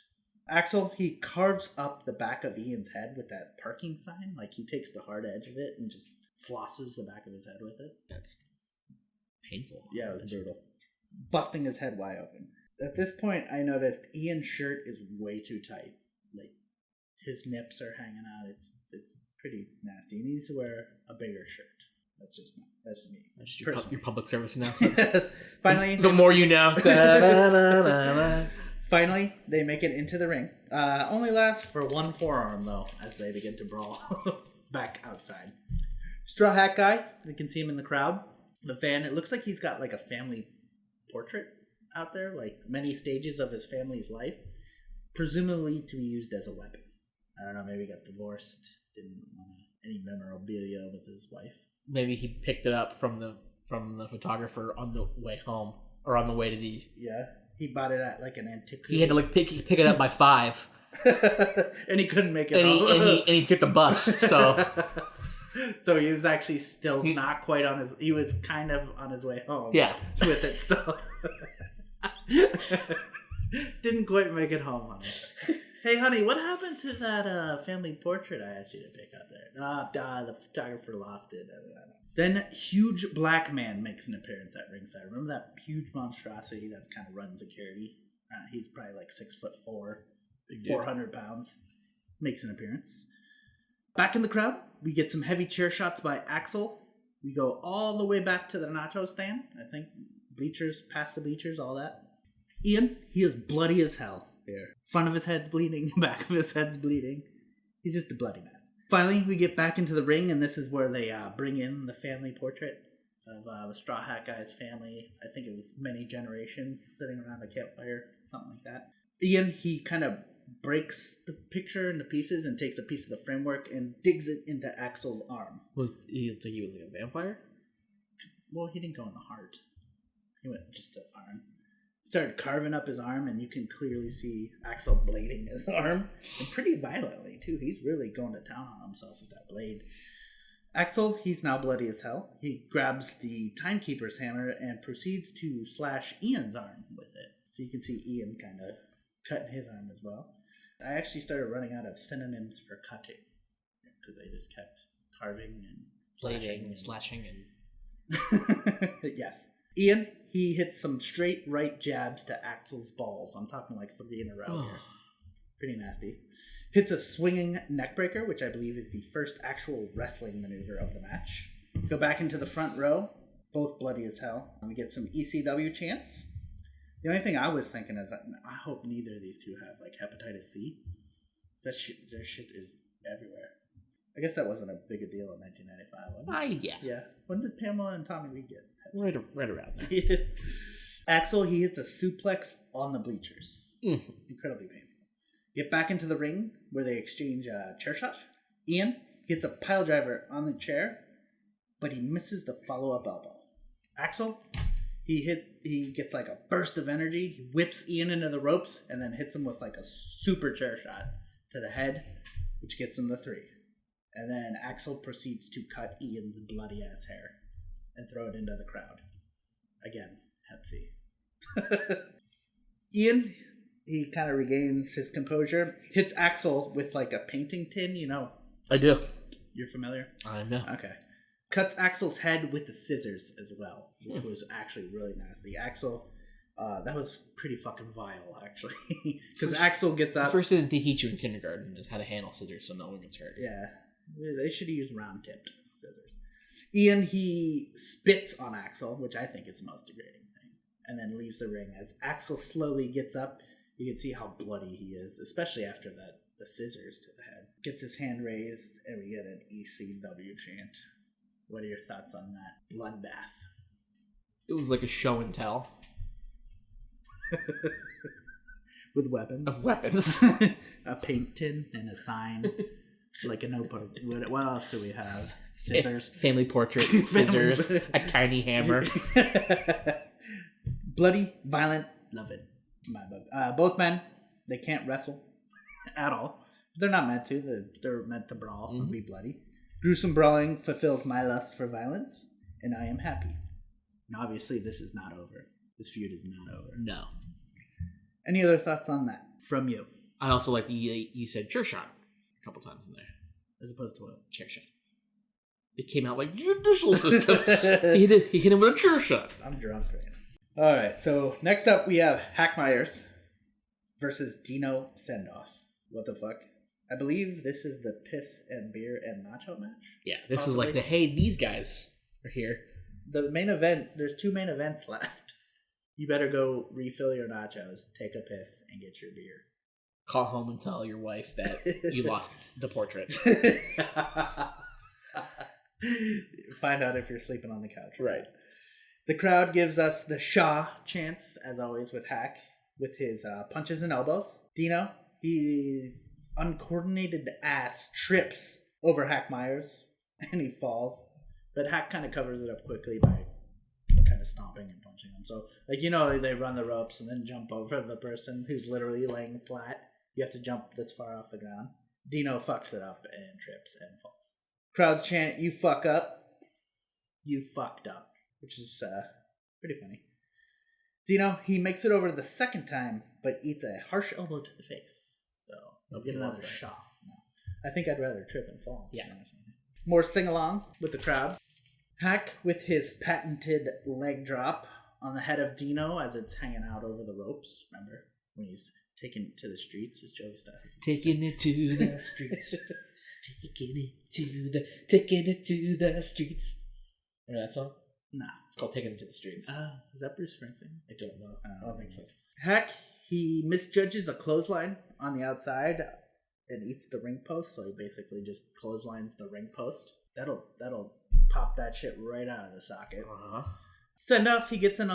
Speaker 1: Axel, he carves up the back of Ian's head with that parking sign. Like, he takes the hard edge of it and just flosses the back of his head with it.
Speaker 2: That's painful.
Speaker 1: Yeah, it was brutal. Busting his head wide open. At this point, I noticed Ian's shirt is way too tight. Like, his nips are hanging out. It's pretty nasty. He needs to wear a bigger shirt. That's me.
Speaker 2: That's just your public service announcement.
Speaker 1: Yes. Finally,
Speaker 2: the more you know.
Speaker 1: Finally, they make it into the ring. Only lasts for 1 forearm, though, as they begin to brawl back outside. Straw Hat Guy, you can see him in the crowd. The fan, it looks like he's got like a family portrait out there, like many stages of his family's life, presumably to be used as a weapon. I don't know, maybe he got divorced, didn't want any memorabilia with his wife.
Speaker 2: Maybe he picked it up from the photographer on the way home, or on the way to the...
Speaker 1: Yeah. He bought it at like an antiquity.
Speaker 2: He had to pick it up by 5.
Speaker 1: And he couldn't make it
Speaker 2: home. And he took the bus, so...
Speaker 1: So he was actually still not quite on his... He was kind of on his way home.
Speaker 2: Yeah.
Speaker 1: With it still. Didn't quite make it home on it. Hey, honey, what happened to that family portrait I asked you to pick up there? The photographer lost it. Then Huge Black Man makes an appearance at ringside. Remember that huge monstrosity that's kind of run security? He's probably like 6'4", 400 pounds. Makes an appearance. Back in the crowd, we get some heavy chair shots by Axel. We go all the way back to the nacho stand. I think bleachers, past the bleachers, all that. Ian, he is bloody as hell here. Front of his head's bleeding, back of his head's bleeding. He's just a bloody mess. Finally, we get back into the ring, and this is where they bring in the family portrait of the Straw Hat Guy's family. I think it was many generations sitting around a campfire, something like that. Ian, he kind of breaks the picture into pieces and takes a piece of the framework and digs it into Axel's arm.
Speaker 2: Well, you think he was like a vampire?
Speaker 1: Well, he didn't go in the heart. He went just to arm. Started carving up his arm, and you can clearly see Axel blading his arm. And pretty violently, too. He's really going to town on himself with that blade. Axel, he's now bloody as hell. He grabs the timekeeper's hammer and proceeds to slash Ian's arm with it. So you can see Ian kind of cutting his arm as well. I actually started running out of synonyms for cutting. Because I just kept carving and
Speaker 2: slashing and...
Speaker 1: Yes. Ian, he hits some straight right jabs to Axel's balls. I'm talking like 3 in a row here. Pretty nasty. Hits a swinging neckbreaker, which I believe is the first actual wrestling maneuver of the match. Go back into the front row, both bloody as hell. We get some ECW chants. The only thing I was thinking is, I hope neither of these two have like hepatitis C. Their shit is everywhere. I guess that wasn't a big a deal in 1995, was it?
Speaker 2: Yeah.
Speaker 1: Yeah. When did Pamela and Tommy Lee get
Speaker 2: Right around there.
Speaker 1: Axel, he hits a suplex on the bleachers. Incredibly painful. Get back into the ring where they exchange a chair shot. Ian hits a pile driver on the chair, but he misses the follow-up elbow. Axel, he gets like a burst of energy. He whips Ian into the ropes and then hits him with like a super chair shot to the head, which gets him the 3. And then Axel proceeds to cut Ian's bloody ass hair and throw it into the crowd. Again, Hep C. Ian, he kind of regains his composure, hits Axel with like a painting tin, you know.
Speaker 2: I do.
Speaker 1: You're familiar?
Speaker 2: I know.
Speaker 1: Okay. Cuts Axel's head with the scissors as well, which was actually really nasty. Axel, that was pretty fucking vile, actually. Because Axel gets up.
Speaker 2: The first thing they teach you in kindergarten is how to handle scissors so no one gets hurt.
Speaker 1: Yeah. They should have used round-tipped scissors. Ian, he spits on Axel, which I think is the most degrading thing, and then leaves the ring. As Axel slowly gets up, you can see how bloody he is, especially after the scissors to the head. Gets his hand raised, and we get an ECW chant. What are your thoughts on that bloodbath?
Speaker 2: It was like a show and tell.
Speaker 1: With weapons?
Speaker 2: Of weapons.
Speaker 1: A paint tin and a sign. Like a notebook. What else do we have? Scissors.
Speaker 2: Family portrait, scissors, a tiny hammer.
Speaker 1: Bloody, violent, love it. My book. Both men, they can't wrestle at all. They're not meant to. They're meant to brawl and be bloody. Gruesome brawling fulfills my lust for violence, and I am happy. And obviously, this is not over. This feud is not over.
Speaker 2: No.
Speaker 1: Any other thoughts on that from you?
Speaker 2: I also like that you said chair shot a couple times in there.
Speaker 1: As opposed to what?
Speaker 2: Chair shot. It came out like judicial system. he hit him with a chair shot.
Speaker 1: I'm drunk right now. All right, so next up we have Meyers versus Dino Sendoff. What the fuck? I believe this is the piss and beer and nacho match.
Speaker 2: Yeah, this
Speaker 1: possibly.
Speaker 2: is like hey, these guys are here.
Speaker 1: The main event, there's 2 main events left. You better go refill your nachos, take a piss, and get your beer.
Speaker 2: Call home and tell your wife that you lost the portrait.
Speaker 1: Find out if you're sleeping on the couch.
Speaker 2: Right.
Speaker 1: The crowd gives us the Shaw chants, as always, with Hack, with his punches and elbows. Dino, his uncoordinated ass trips over Meyers, and he falls. But Hack kind of covers it up quickly by kind of stomping and punching him. So, like, you know, they run the ropes and then jump over the person who's literally laying flat. You have to jump this far off the ground. Dino fucks it up and trips and falls. Crowds chant, "You fuck up. You fucked up," which is pretty funny. Dino, he makes it over the second time, but eats a harsh elbow to the face. So, we'll get another shot. No. I think I'd rather trip and fall.
Speaker 2: Yeah.
Speaker 1: More sing-along with the crowd. Hack with his patented leg drop on the head of Dino as it's hanging out over the ropes. Remember when he's taking it to the streets, as Joey Styles.
Speaker 2: Taking it to the streets. Taking it to the streets. Remember that song?
Speaker 1: No.
Speaker 2: It's called Taking It to the Streets.
Speaker 1: Is that Bruce Springsteen?
Speaker 2: I don't know. I don't think so.
Speaker 1: Hack, he misjudges a clothesline on the outside and eats the ring post, so he basically just clotheslines the ring post. That'll pop that shit right out of the socket.
Speaker 2: Uh-huh.
Speaker 1: Sendoff, he gets in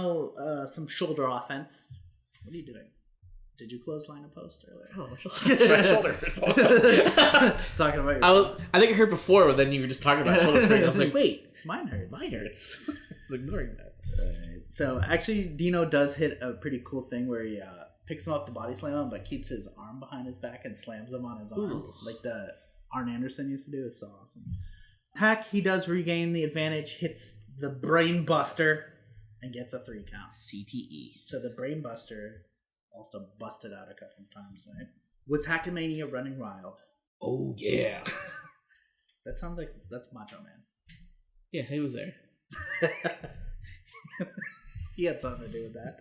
Speaker 1: some shoulder offense. What are you doing? Did you clothesline a post earlier?
Speaker 2: Oh, my shoulder hurts also.
Speaker 1: Talking about your
Speaker 2: I think I heard before, but then you were just talking about shoulder strain. I was like, wait.
Speaker 1: Mine hurts.
Speaker 2: Mine hurts. It's ignoring that.
Speaker 1: So actually, Dino does hit a pretty cool thing where he picks him up to body slam him, but keeps his arm behind his back and slams him on his arm.
Speaker 2: Ooh.
Speaker 1: Like the Arn Anderson used to do. Is so awesome. Hack, he does regain the advantage, hits the Brain Buster, and gets a 3 count.
Speaker 2: CTE.
Speaker 1: So the Brain Buster also busted out a couple of times, right? Was Hackmania running wild?
Speaker 2: Oh, yeah.
Speaker 1: That sounds like that's Macho Man.
Speaker 2: Yeah, he was there.
Speaker 1: He had something to do with that.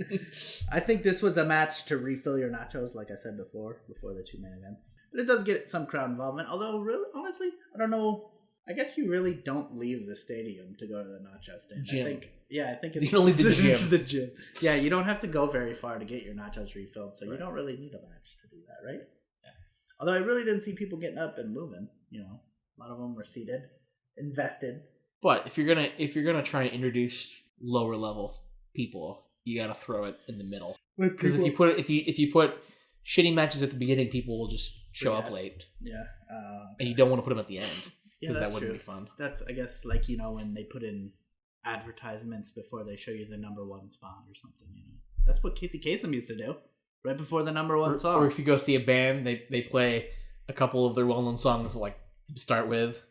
Speaker 1: I think this was a match to refill your nachos, like I said before the 2 main events. But it does get some crowd involvement. Although, really, honestly, I don't know. I guess you really don't leave the stadium to go to the nacho stand.
Speaker 2: Gym.
Speaker 1: I think it's
Speaker 2: you don't leave the gym.
Speaker 1: the gym. Yeah, you don't have to go very far to get your nachos refilled, so you don't really need a match to do that, right? Yeah. Although I really didn't see people getting up and moving. You know, a lot of them were seated, invested.
Speaker 2: But if you're gonna try to introduce lower level people, you gotta throw it in the middle. Because if you put shitty matches at the beginning, people will just show up late.
Speaker 1: Yeah.
Speaker 2: And you don't want to put them at the end.
Speaker 1: Yeah,
Speaker 2: Because that wouldn't be fun.
Speaker 1: That's, I guess, like, you know, when they put in advertisements before they show you the number 1 spot or something, you know. That's what Casey Kasem used to do, right before the number 1 song.
Speaker 2: Or if you go see a band, they play a couple of their well-known songs, like, to start with,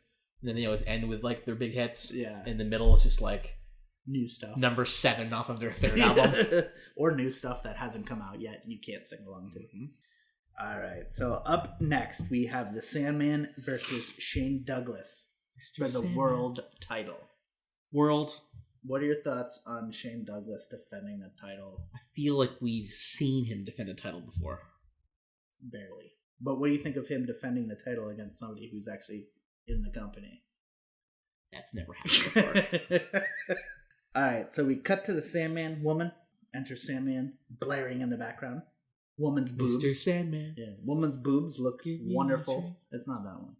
Speaker 2: and then they always end with, like, their big hits.
Speaker 1: Yeah.
Speaker 2: In the middle, it's just, like...
Speaker 1: new stuff.
Speaker 2: Number 7 off of their 3rd album.
Speaker 1: Or new stuff that hasn't come out yet and you can't sing along to. Mm-hmm. All right, so up next, we have the Sandman versus Shane Douglas for the world title.
Speaker 2: World.
Speaker 1: What are your thoughts on Shane Douglas defending the title?
Speaker 2: I feel like we've seen him defend a title before.
Speaker 1: Barely. But what do you think of him defending the title against somebody who's actually in the company?
Speaker 2: That's never happened before.
Speaker 1: All right, so we cut to the Sandman woman. Enter Sandman, blaring in the background. Woman's boobs.
Speaker 2: Mr. Sandman.
Speaker 1: Yeah, woman's boobs look wonderful. It's not that one.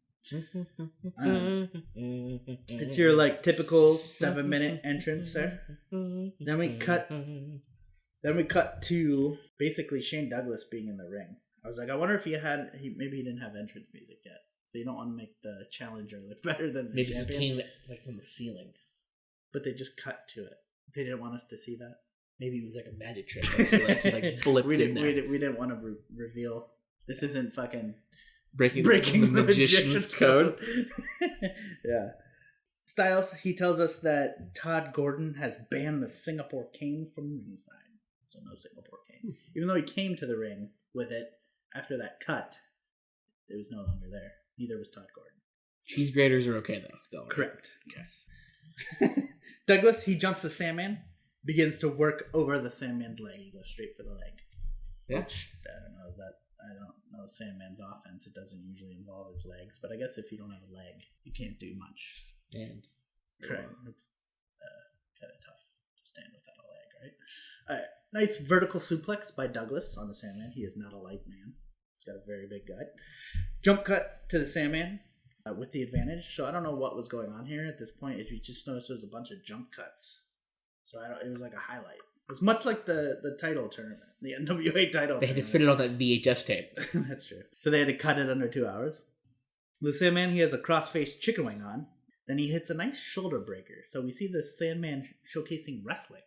Speaker 1: It's your like typical 7-minute entrance there. Then we cut to basically Shane Douglas being in the ring. I was like, I wonder if maybe he didn't have entrance music yet, so you don't want to make the challenger look better than the champion.
Speaker 2: Maybe he came like from the ceiling,
Speaker 1: but they just cut to it. They didn't want us to see that.
Speaker 2: Maybe it was like a magic trick. Like, he blipped in there.
Speaker 1: We didn't want to reveal. This isn't fucking
Speaker 2: breaking the magician's code.
Speaker 1: Yeah. Styles, he tells us that Todd Gordon has banned the Singapore cane from ringside. So no Singapore cane. Even though he came to the ring with it after that cut, it was no longer there. Neither was Todd Gordon.
Speaker 2: Cheese graters are okay, though. Still, right?
Speaker 1: Correct.
Speaker 2: Yes.
Speaker 1: Douglas, he jumps the Sandman, begins to work over the Sandman's leg. He goes straight for the leg.
Speaker 2: Yeah.
Speaker 1: Which, I don't know Sandman's offense. It doesn't usually involve his legs, but I guess if you don't have a leg, you can't do much.
Speaker 2: Stand.
Speaker 1: Correct. It's kind of tough to stand without a leg, right? All right. Nice vertical suplex by Douglas on the Sandman. He is not a light man. He's got a very big gut. Jump cut to the Sandman with the advantage. So I don't know what was going on here at this point. If you just noticed, there was a bunch of jump cuts. So it was like a highlight. It was much like the title tournament, the NWA title
Speaker 2: They had to fit it on that VHS tape.
Speaker 1: That's true. So they had to cut it under 2 hours. The Sandman, he has a cross-faced chicken wing on. Then he hits a nice shoulder breaker. So we see the Sandman showcasing wrestling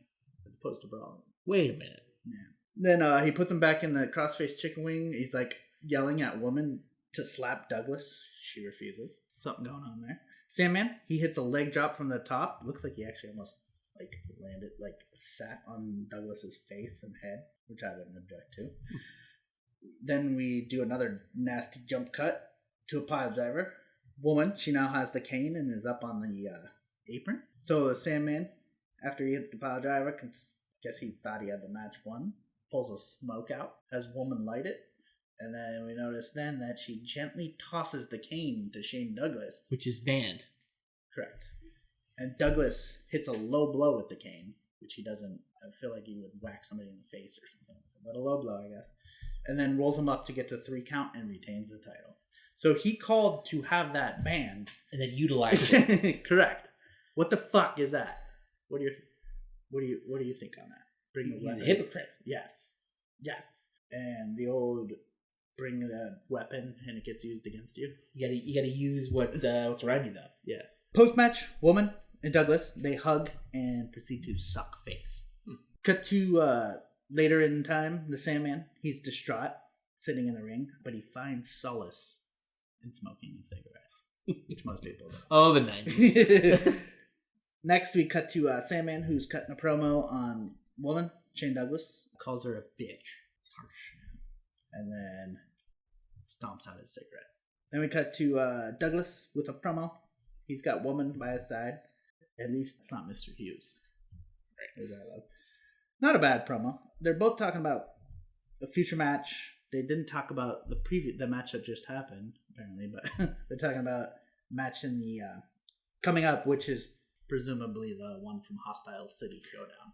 Speaker 1: as opposed to brawling.
Speaker 2: Wait a minute.
Speaker 1: Yeah. Then he puts him back in the cross-faced chicken wing. He's like yelling at woman to slap Douglas. She refuses. Something going on there. Sandman, he hits a leg drop from the top. Looks like he actually almost landed, sat on Douglas's face and head, which I wouldn't object to. Then we do another nasty jump cut to a pile driver. Woman, she now has the cane and is up on the apron. So the Sandman, after he hits the pile driver, guess he thought he had the match won, pulls a smoke out, has woman light it, and then we notice then that she gently tosses the cane to Shane Douglas.
Speaker 2: Which is banned.
Speaker 1: Correct. And Douglas hits a low blow with the cane, which he doesn't. I feel like he would whack somebody in the face or something. But a low blow, I guess. And then rolls him up to get to 3 count and retains the title. So he called to have that banned.
Speaker 2: And then utilized it.
Speaker 1: Correct. What the fuck is that? What do you think on that?
Speaker 2: He's a hypocrite.
Speaker 1: Yes. And the old bring the weapon and it gets used against you.
Speaker 2: You gotta use what's around you, though.
Speaker 1: Yeah. Post-match, woman and Douglas, they hug and proceed to suck face. Cut to later in time, the Sandman. He's distraught, sitting in the ring, but he finds solace in smoking a cigarette, which most people do.
Speaker 2: Oh, the 90s.
Speaker 1: Next, we cut to Sandman, who's cutting a promo on woman, Shane Douglas, calls her a bitch.
Speaker 2: It's harsh.
Speaker 1: And then stomps out his cigarette. Then we cut to Douglas with a promo. He's got woman by his side. At least it's not Mr. Hughes. Right. Not a bad promo. They're both talking about a future match. They didn't talk about the match that just happened, apparently, but they're talking about match in the coming up, which is presumably the one from Hostile City Showdown.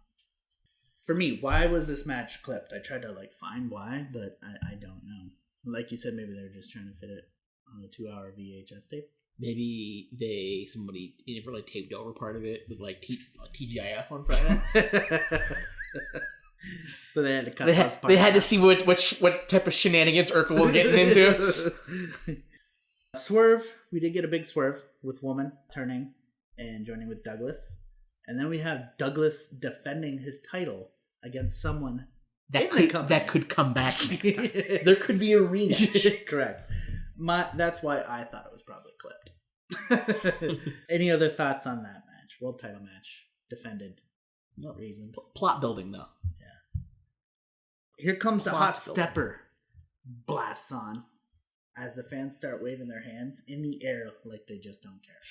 Speaker 1: For me, why was this match clipped? I tried to find why, but I don't know. Like you said, maybe they were just trying to fit it on a 2-hour VHS tape.
Speaker 2: Maybe somebody inadvertently taped over part of it with TGIF on Friday.
Speaker 1: So they had to cut.
Speaker 2: They had to see what type of shenanigans Urkel was getting into.
Speaker 1: Swerve. We did get a big swerve with woman turning and joining with Douglas, and then we have Douglas defending his title against someone
Speaker 2: that could come back next time. There could be a rematch.
Speaker 1: Correct. That's why I thought it was probably clipped. Any other thoughts on that match? World title match defended. No reasons.
Speaker 2: Plot building though.
Speaker 1: Yeah. Here comes the hot stepper. Blasts on as the fans start waving their hands in the air like they just don't care.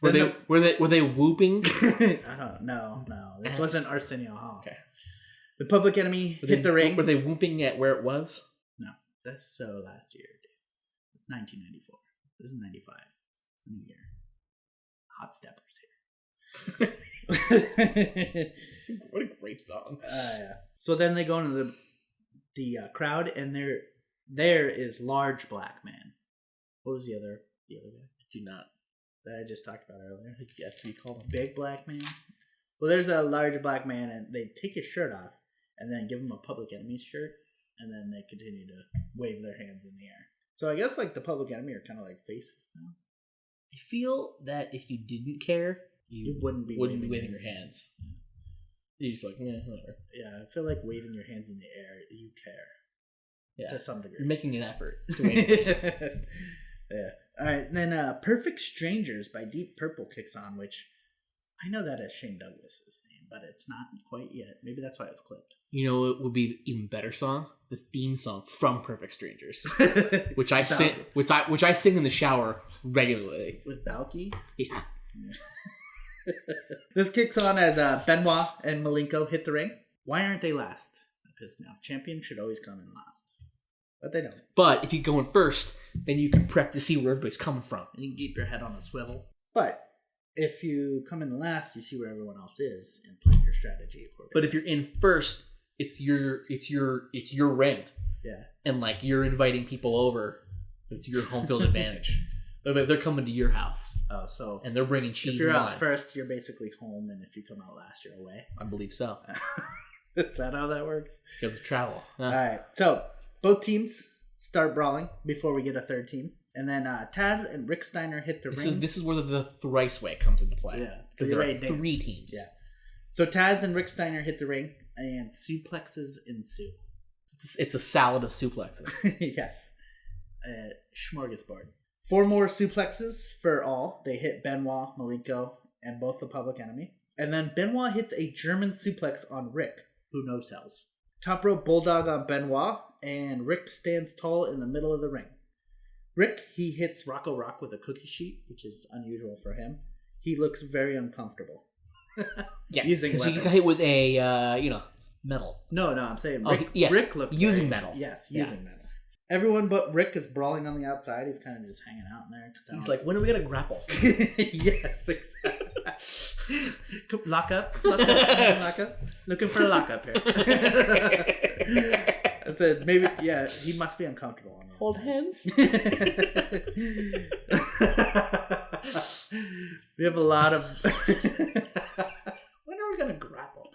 Speaker 2: Were they whooping?
Speaker 1: I don't know. No, this wasn't Arsenio Hall. Okay. The Public Enemy hit the ring.
Speaker 2: Were they whooping at where it was?
Speaker 1: No, that's so last year, dude. It's 1994. This is 95. It's a new year. Hot steppers here.
Speaker 2: What a great song.
Speaker 1: Yeah. So then they go into the crowd, and there is Large Black Man. What was the other guy?
Speaker 2: I do not.
Speaker 1: That I just talked about earlier.
Speaker 2: That's what you call him.
Speaker 1: Big Black Man. Well, there's a Large Black Man, and they take his shirt off and then give him a Public Enemy shirt, and then they continue to wave their hands in the air. So I guess the Public Enemy are kind of like faces now.
Speaker 2: I feel that if you didn't care, you wouldn't be waving your hands. Yeah. You'd be like, whatever.
Speaker 1: Yeah, I feel like waving your hands in the air, you care. Yeah. To some degree.
Speaker 2: You're making an effort to wave your hands.
Speaker 1: Yeah. All right, and then Perfect Strangers by Deep Purple kicks on, which I know that as Shane Douglas's name, but it's not quite yet. Maybe that's why it was clipped.
Speaker 2: You know what would be an even better song? The theme song from Perfect Strangers, which I sing in the shower regularly.
Speaker 1: With Balky?
Speaker 2: Yeah.
Speaker 1: This kicks on as Benoit and Malenko hit the ring. Why aren't they last? Because champions should always come in last. But they don't.
Speaker 2: But if you go in first, then you can prep to see where everybody's coming from.
Speaker 1: You can keep your head on a swivel. But if you come in last, you see where everyone else is and plan your strategy accordingly.
Speaker 2: But if you're in first, it's your ring.
Speaker 1: Yeah.
Speaker 2: And you're inviting people over. So it's your home field advantage. They're coming to your house.
Speaker 1: Oh, so
Speaker 2: and they're bringing cheese.
Speaker 1: If you're
Speaker 2: out
Speaker 1: first, you're basically home, and if you come out last, you're away.
Speaker 2: I believe so.
Speaker 1: Is that how that works?
Speaker 2: Because of travel.
Speaker 1: All right. So both teams start brawling before we get a third team, and then Taz and Rick Steiner hit the ring.
Speaker 2: This is where the thrice way comes into play.
Speaker 1: Yeah,
Speaker 2: because there are three teams.
Speaker 1: Yeah. So Taz and Rick Steiner hit the ring, and suplexes ensue.
Speaker 2: It's a salad of suplexes.
Speaker 1: Yes. Smorgasbord. 4 more suplexes for all. They hit Benoit, Malenko, and both the Public Enemy. And then Benoit hits a German suplex on Rick, who no-sells. Top rope bulldog on Benoit, and Rick stands tall in the middle of the ring. Rick, he hits Rocco Rock with a cookie sheet, which is unusual for him. He looks very uncomfortable.
Speaker 2: Yes, because he got hit with a, metal.
Speaker 1: No, I'm saying Rick, Rick looked
Speaker 2: using metal.
Speaker 1: Yes, using metal. Everyone but Rick is brawling on the outside. He's kind of just hanging out in there.
Speaker 2: He's like, when are we going to grapple?
Speaker 1: Yes, exactly. Lock up. Looking for a lockup here. I said, maybe, yeah, he must be uncomfortable. On the
Speaker 2: Hold hands.
Speaker 1: We have a lot of... When are we going to grapple?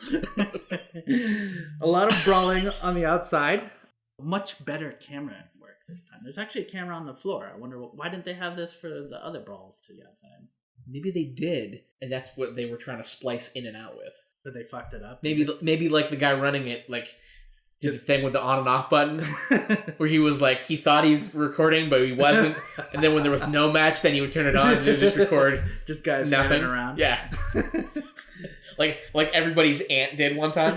Speaker 1: A lot of brawling on the outside. Much better camera work this time. There's actually a camera on the floor. I wonder why didn't they have this for the other brawls to the outside?
Speaker 2: Maybe they did, and that's what they were trying to splice in and out with.
Speaker 1: But they fucked it up.
Speaker 2: Maybe like the guy running it, like did the thing with the on and off button, where he was like he thought he was recording, but he wasn't. And then when there was no match, then he would turn it on and just record.
Speaker 1: Just guys
Speaker 2: nothing
Speaker 1: standing around.
Speaker 2: Yeah. like everybody's aunt did one time.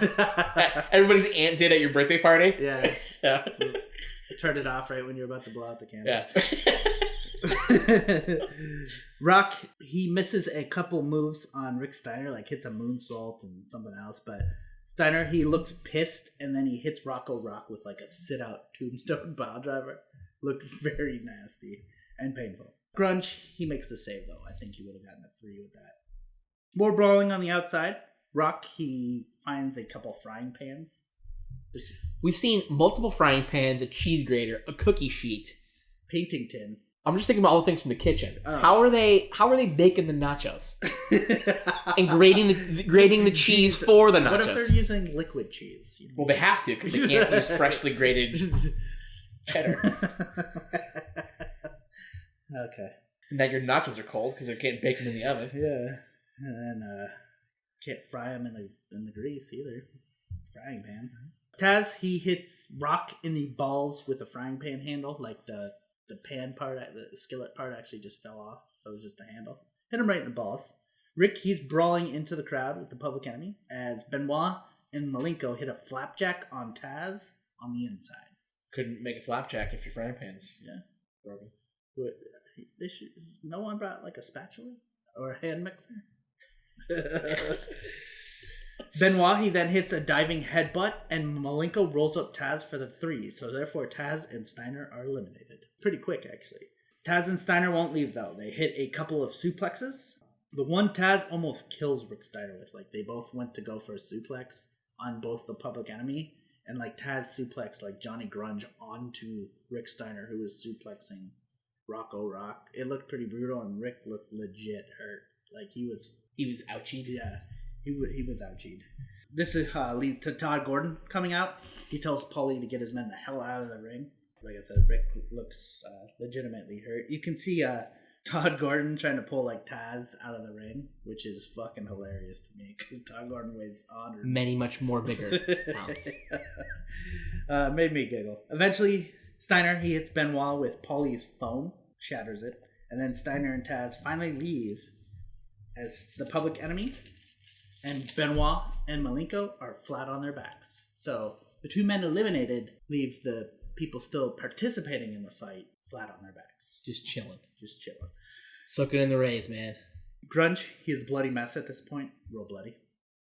Speaker 2: Everybody's aunt did at your birthday party.
Speaker 1: Yeah.
Speaker 2: Yeah.
Speaker 1: Turn it off right when you're about to blow out the candle.
Speaker 2: Yeah.
Speaker 1: Rock, he misses a couple moves on Rick Steiner, like hits a moonsault and something else, but Steiner, he looks pissed, and then he hits Rocco Rock with like a sit-out tombstone pile driver. Looked very nasty and painful. Grunge, he makes the save, though. I think he would have gotten a 3 with that. More brawling on the outside. Rock, he finds a couple frying pans.
Speaker 2: We've seen multiple frying pans, a cheese grater, a cookie sheet,
Speaker 1: painting tin.
Speaker 2: I'm just thinking about all the things from the kitchen. Oh. How are they baking the nachos? And grating the cheese for the nachos?
Speaker 1: What if they're using liquid cheese?
Speaker 2: Well, they have to, because they can't use freshly grated cheddar.
Speaker 1: Okay.
Speaker 2: And then your nachos are cold because they're getting baked in the oven.
Speaker 1: Yeah. And then can't fry them in the grease either. Frying pans. Taz, he hits Rock in the balls with a frying pan handle, like the pan part, the skillet part actually just fell off, so it was just the handle. Hit him right in the balls. Rick, he's brawling into the crowd with the Public Enemy as Benoit and Malenko hit a flapjack on Taz on the inside.
Speaker 2: Couldn't make a flapjack if your frying pan's broken.
Speaker 1: No one brought like a spatula or a hand mixer? Benoit, he then hits a diving headbutt, and Malenko rolls up Taz for the 3, so therefore Taz and Steiner are eliminated. Pretty quick, actually. Taz and Steiner won't leave, though. They hit a couple of suplexes. The one Taz almost kills Rick Steiner with. Like, they both went to go for a suplex on both the Public Enemy, and like Taz suplexed like Johnny Grunge onto Rick Steiner, who was suplexing Rocco Rock. It looked pretty brutal, and Rick looked legit hurt. Like, he was
Speaker 2: ouchied?
Speaker 1: Yeah. He was ouchied. This leads to Todd Gordon coming out. He tells Paulie to get his men the hell out of the ring. Like I said, Rick looks legitimately hurt. You can see Todd Gordon trying to pull like Taz out of the ring, which is fucking hilarious to me because Todd Gordon weighs 100.
Speaker 2: Many much more bigger pounds.
Speaker 1: Made me giggle. Eventually, Steiner, he hits Benoit with Paulie's phone, shatters it, and then Steiner and Taz finally leave as the Public Enemy. And Benoit and Malenko are flat on their backs. So the 2 men eliminated leave the people still participating in the fight flat on their backs.
Speaker 2: Just chilling.
Speaker 1: Soaking
Speaker 2: in the rays, man.
Speaker 1: Grunge, he is a bloody mess at this point. Real bloody.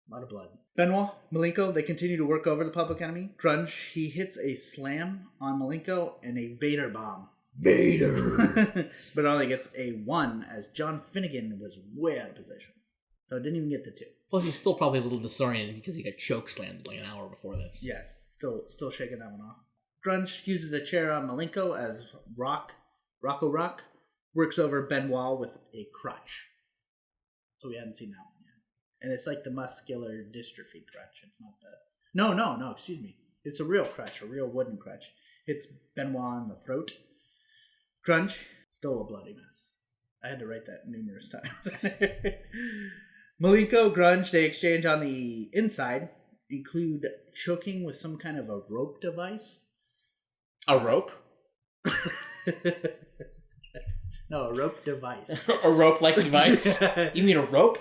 Speaker 1: A lot of blood. Benoit, Malenko, they continue to work over the Public Enemy. Grunge, he hits a slam on Malenko and a Vader bomb. Vader! But only gets a 1 as John Finnegan was way out of position. So it didn't even get the 2.
Speaker 2: Plus, he's still probably a little disoriented because he got choke slammed like an hour before this.
Speaker 1: Yes, still shaking that one off. Grunge uses a chair on Malenko as Rocco Rock works over Benoit with a crutch. So we hadn't seen that one yet. And it's like the muscular dystrophy crutch. It's not the... No, excuse me. It's a real crutch, a real wooden crutch. It's Benoit in the throat. Grunge, still a bloody mess. I had to write that numerous times. Malenko, Grunge, they exchange on the inside, include choking with some kind of a rope device.
Speaker 2: A rope?
Speaker 1: No, a rope device.
Speaker 2: A rope-like device? You mean a rope?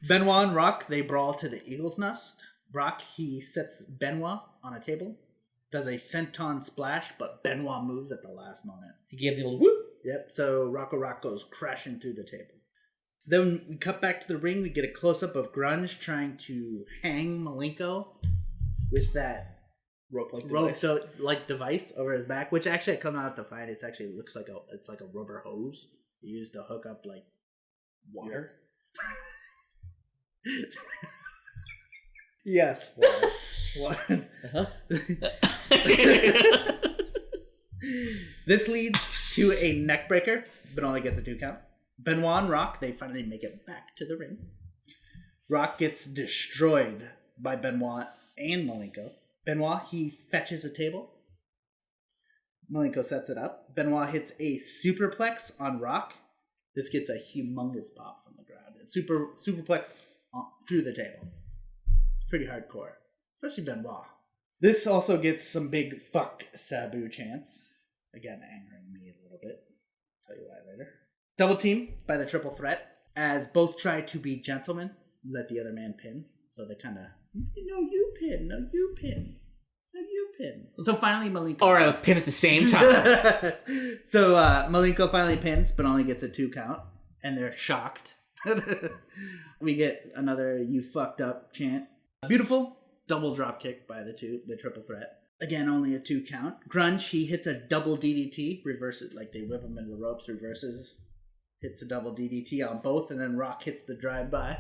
Speaker 1: Benoit and Rock, they brawl to the Eagle's Nest. Rock, he sets Benoit on a table, does a senton splash, but Benoit moves at the last moment.
Speaker 2: He gave the little whoop.
Speaker 1: Yep, so Rocco Rock goes crashing through the table. Then we cut back to the ring. We get a close-up of Grunge trying to hang Malenko with that rope-like device over his back, which actually I come out to find it actually looks like a rubber hose you use to hook up like water. Yes, water. Uh-huh. This leads to a neck breaker, but only gets a 2 count. Benoit and Rock, they finally make it back to the ring. Rock gets destroyed by Benoit and Malenko. Benoit, he fetches a table. Malenko sets it up. Benoit hits a superplex on Rock. This gets a humongous pop from the crowd. Superplex through the table. Pretty hardcore. Especially Benoit. This also gets some big fuck Sabu chants. Again, angering me a little bit. I'll tell you why later. Double team by the triple threat. As both try to be gentlemen, let the other man pin. So they kind of, no, you pin, no, you pin. No, you pin. So finally Malenko.
Speaker 2: All right, let's pin at the same time.
Speaker 1: So Malenko finally pins, but only gets a 2 count. And they're shocked. We get another you fucked up chant. Beautiful. Double drop kick by the triple threat. Again, only a 2 count. Grunge, he hits a double DDT. Reverses, like they whip him into the ropes, reverses. Hits a double DDT on both. And then Rock hits the drive-by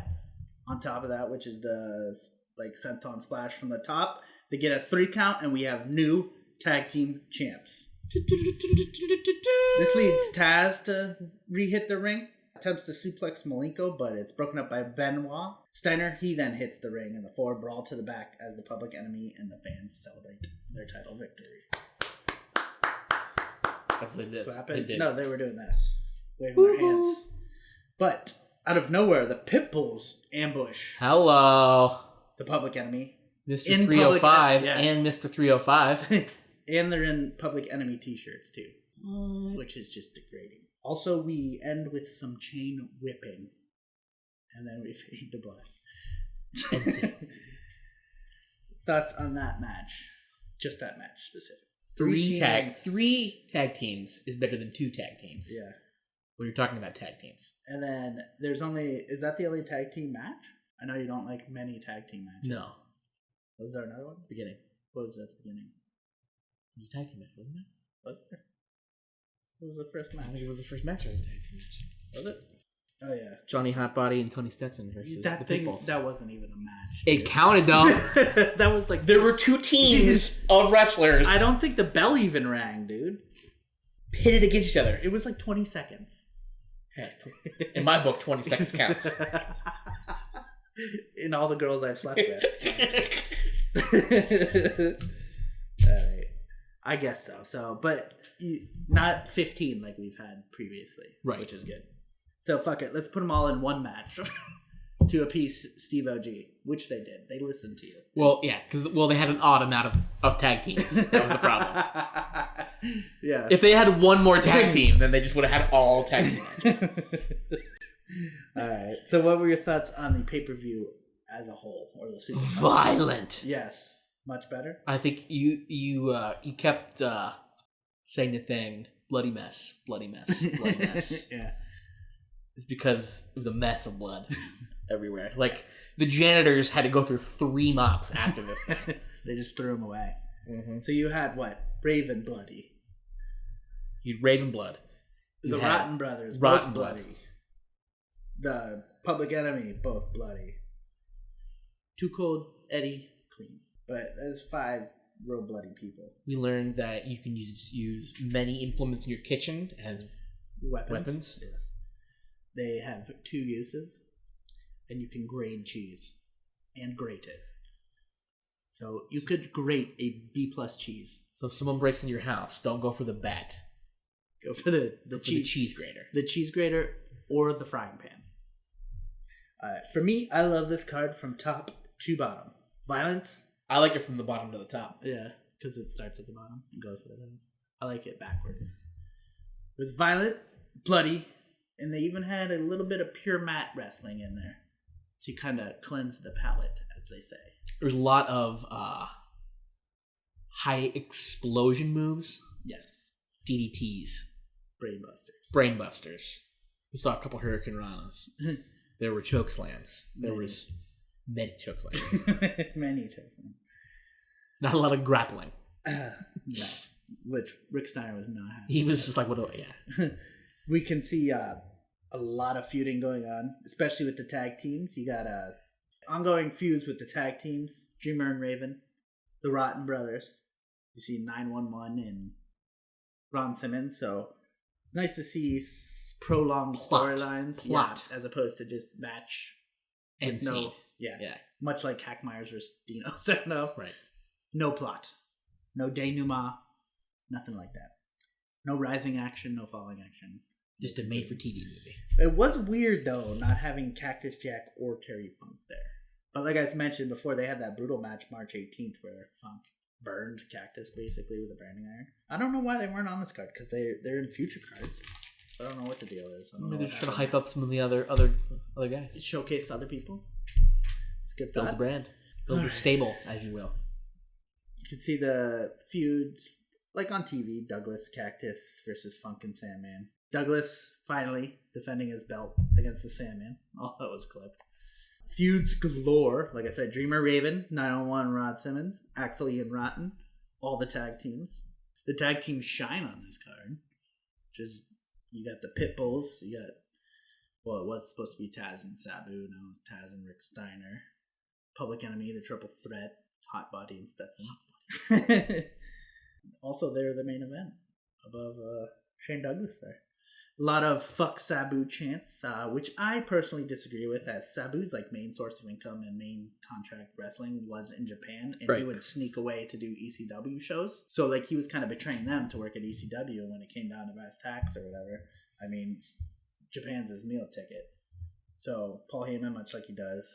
Speaker 1: on top of that, which is the like senton splash from the top. They get a 3 count, and we have new tag team champs. This leads Taz to re-hit the ring. Attempts to suplex Malenko, but it's broken up by Benoit. Steiner, he then hits the ring, and the 4 brawl to the back as the Public Enemy and the fans celebrate their title victory.
Speaker 2: That's what they did.
Speaker 1: Clapping? No, they were doing this. Waving their hands. But out of nowhere, the Pitbulls ambush
Speaker 2: Hello.
Speaker 1: the Public Enemy.
Speaker 2: Mr. 305 and Mr. 305.
Speaker 1: And they're in Public Enemy t-shirts too. Which is just degrading. Also, we end with some chain whipping. And then we fade to black. Thoughts on that match? Just that match specific.
Speaker 2: Three tag teams is better than 2 tag teams.
Speaker 1: Yeah.
Speaker 2: When you're talking about tag teams.
Speaker 1: And then there's is that the only tag team match? I know you don't like many tag team matches.
Speaker 2: No.
Speaker 1: Was there another one?
Speaker 2: Beginning.
Speaker 1: What was at the beginning?
Speaker 2: It was a tag team match, wasn't it?
Speaker 1: Was there? What was the first match?
Speaker 2: I think it was the first match. It was a tag team match.
Speaker 1: Was it? Oh yeah.
Speaker 2: Johnny Hotbody and Tony Stetson versus
Speaker 1: that
Speaker 2: the
Speaker 1: thing.
Speaker 2: Pitbulls.
Speaker 1: That wasn't even a match.
Speaker 2: It counted though.
Speaker 1: That was like
Speaker 2: there were 2 teams of wrestlers.
Speaker 1: I don't think the bell even rang, dude.
Speaker 2: Pitted against each other.
Speaker 1: It was like 20 seconds.
Speaker 2: Hey, in my book, 20 seconds counts.
Speaker 1: In all the girls I've slept with. Alright. I guess so. But not 15 like we've had previously.
Speaker 2: Right.
Speaker 1: Which is good. So fuck it. Let's put them all in one match. To appease Steve OG. Which they did. They listened to you.
Speaker 2: Well, yeah. Because they had an odd amount of tag teams. That was the problem.
Speaker 1: Yeah.
Speaker 2: If they had one more tag team, then they just would have had all tag team matches.
Speaker 1: Alright. So what were your thoughts on the pay-per-view as a whole? Or the Super
Speaker 2: Violent.
Speaker 1: Yes. Much better?
Speaker 2: I think you kept saying the thing, bloody mess, bloody mess, bloody mess.
Speaker 1: Yeah.
Speaker 2: It's because it was a mess of blood everywhere. Like, the janitors had to go through 3 mops after this thing.
Speaker 1: They just threw them away.
Speaker 2: Mm-hmm.
Speaker 1: So you had what? Raven Bloody.
Speaker 2: You'd Raven Blood.
Speaker 1: The Rotten Brothers,
Speaker 2: Rotten
Speaker 1: both bloody. The Public Enemy, both bloody. Too Cold, Eddie, clean. But there's 5 real bloody people.
Speaker 2: We learned that you can use many implements in your kitchen as weapons.
Speaker 1: Yes. They have 2 uses, and you can grate cheese and grate it. So you could grate a B+ cheese.
Speaker 2: So if someone breaks into your house, don't go for the bat.
Speaker 1: Go for the
Speaker 2: cheese grater.
Speaker 1: The cheese grater or the frying pan. For me, I love this card from top to bottom. Violence.
Speaker 2: I like it from the bottom to the top.
Speaker 1: Yeah, because it starts at the bottom and goes to the top. I like it backwards. It was violent, bloody, and they even had a little bit of pure mat wrestling in there to kind of cleanse the palate, as they say.
Speaker 2: There's a lot of high explosion moves.
Speaker 1: Yes.
Speaker 2: DDTs.
Speaker 1: Brainbusters.
Speaker 2: We saw a couple Hurricane Ranas. There were choke slams. There was many choke slams.
Speaker 1: Many choke slams.
Speaker 2: Not a lot of grappling.
Speaker 1: No. Which Rick Steiner was not happy.
Speaker 2: He was just like, what do I... Yeah.
Speaker 1: We can see a lot of feuding going on, especially with the tag teams. You got ongoing feuds with the tag teams, Dreamer and Raven, the Rotten Brothers. You see 911 and Ron Simmons, so it's nice to see prolonged storylines, as opposed to just match
Speaker 2: and scene.
Speaker 1: Yeah, much like Meyers versus Dino. So no,
Speaker 2: right?
Speaker 1: No plot, no denouement, nothing like that. No rising action, no falling action.
Speaker 2: Just a made-for-TV movie.
Speaker 1: It was weird, though, not having Cactus Jack or Terry Funk there. But like I mentioned before, they had that brutal match March 18th where Funk burned Cactus, basically, with a branding iron. I don't know why they weren't on this card, because they're in future cards. I don't know what the deal is.
Speaker 2: Maybe they're just trying to hype up some of the other guys.
Speaker 1: Showcase other people. It's good
Speaker 2: Build the brand. Build the stable, as you will.
Speaker 1: You can see the feuds, like on TV, Douglas, Cactus versus Funk and Sandman. Douglas finally defending his belt against the Sandman. All that was clipped. Feuds galore. Like I said, Dreamer Raven, 901 Rod Simmons, Axel Ian Rotten, all the tag teams. The tag teams shine on this card, which is, you got the Pitbulls, you got, well, it was supposed to be Taz and Sabu, now it's Taz and Rick Steiner. Public Enemy, the Triple Threat, Hot Body and Stetson. Also, they're the main event above Shane Douglas there. A lot of fuck Sabu chants, which I personally disagree with, as Sabu's like main source of income and main contract wrestling was in Japan, and he would sneak away to do ECW shows. So like he was kind of betraying them to work at ECW when it came down to brass tacks or whatever. I mean, Japan's his meal ticket. So Paul Heyman, much like he does,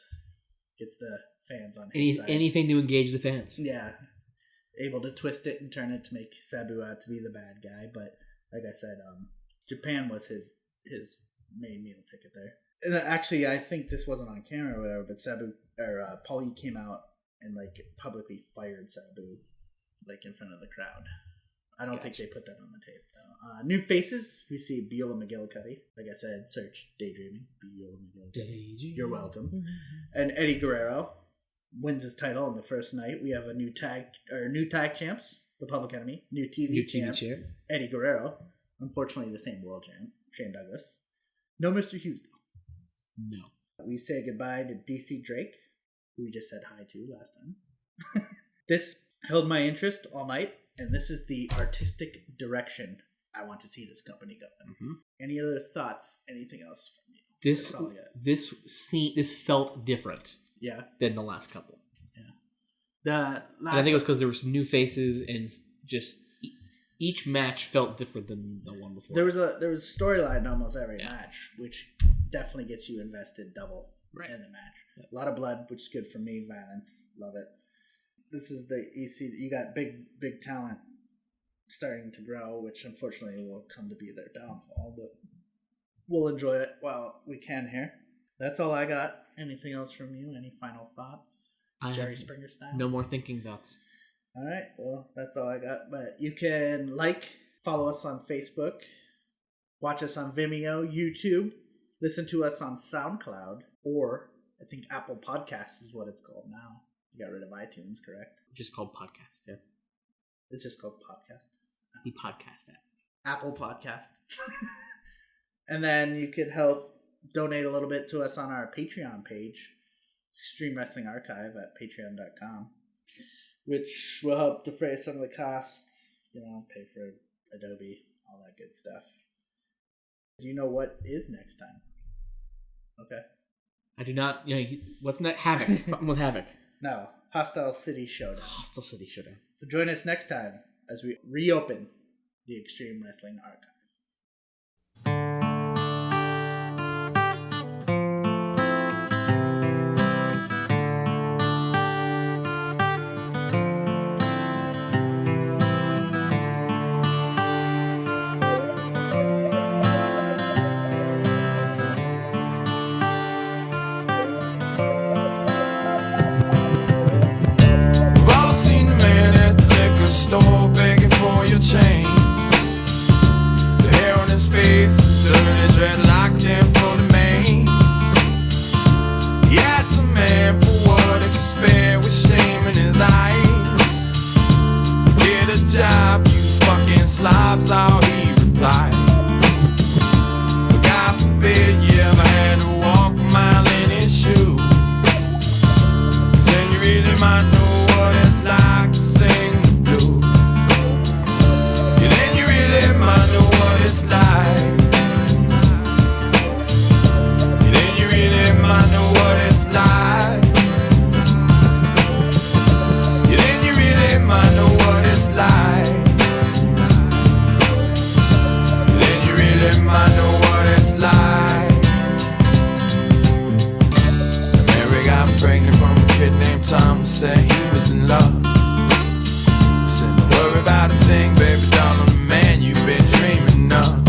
Speaker 1: gets the fans on his side.
Speaker 2: Anything to engage the fans.
Speaker 1: Yeah. Able to twist it and turn it to make Sabu out to be the bad guy. But like I said, Japan was his main meal ticket there. And actually, I think this wasn't on camera or whatever, but Paulie came out and like publicly fired Sabu, like in front of the crowd. I don't think they put that on the tape though. New faces, we see Beulah McGillicuddy. Like I said, search Daydreaming. Beulah McGillicuddy. You're welcome. And Eddie Guerrero wins his title on the first night. We have a new tag champs, the Public Enemy. New TV champ, Eddie Guerrero. Unfortunately, the same world champ, Shane Douglas. No Mr. Hughes, though.
Speaker 2: No.
Speaker 1: We say goodbye to DC Drake, who we just said hi to last time. This held my interest all night, and this is the artistic direction I want to see this company going. Mm-hmm. Any other thoughts? Anything else from you?
Speaker 2: This felt different.
Speaker 1: Yeah.
Speaker 2: Than the last couple.
Speaker 1: Yeah.
Speaker 2: And I think it was because there were some new faces and just each match felt different than the one before.
Speaker 1: There was a storyline in almost every match, which definitely gets you invested double in the match. Yep. A lot of blood, which is good for me. Violence, love it. This is the EC. You got big talent starting to grow, which unfortunately will come to be their downfall. But we'll enjoy it while we can here. That's all I got. Anything else from you? Any final thoughts? Jerry Springer style?
Speaker 2: No more thinking thoughts.
Speaker 1: All right, well, that's all I got. But you can follow us on Facebook, watch us on Vimeo, YouTube, listen to us on SoundCloud, or I think Apple Podcasts is what it's called now. You got rid of iTunes, correct?
Speaker 2: Just called Podcast, yeah.
Speaker 1: It's just called Podcast.
Speaker 2: The podcast app.
Speaker 1: Apple Podcast. And then you could help donate a little bit to us on our Patreon page, Extreme Wrestling Archive at patreon.com. Which will help defray some of the costs, pay for Adobe, all that good stuff. Do you know what is next time? Okay.
Speaker 2: I do not. What's next? Havoc. Something with Havoc.
Speaker 1: No. Hostile City Showdown.
Speaker 2: Hostile City Showdown.
Speaker 1: So join us next time as we reopen the Extreme Wrestling Archive. Slobs, all he replied. God forbid you ever had to walk a mile in his shoes. Then you really might know what it's like to sing the blues. Yeah, then you really might know what it's like. Yeah, then you really might know what it's like. Yeah, then you really might know what it's like.
Speaker 3: everything, baby doll, I'm the man you've been dreaming of.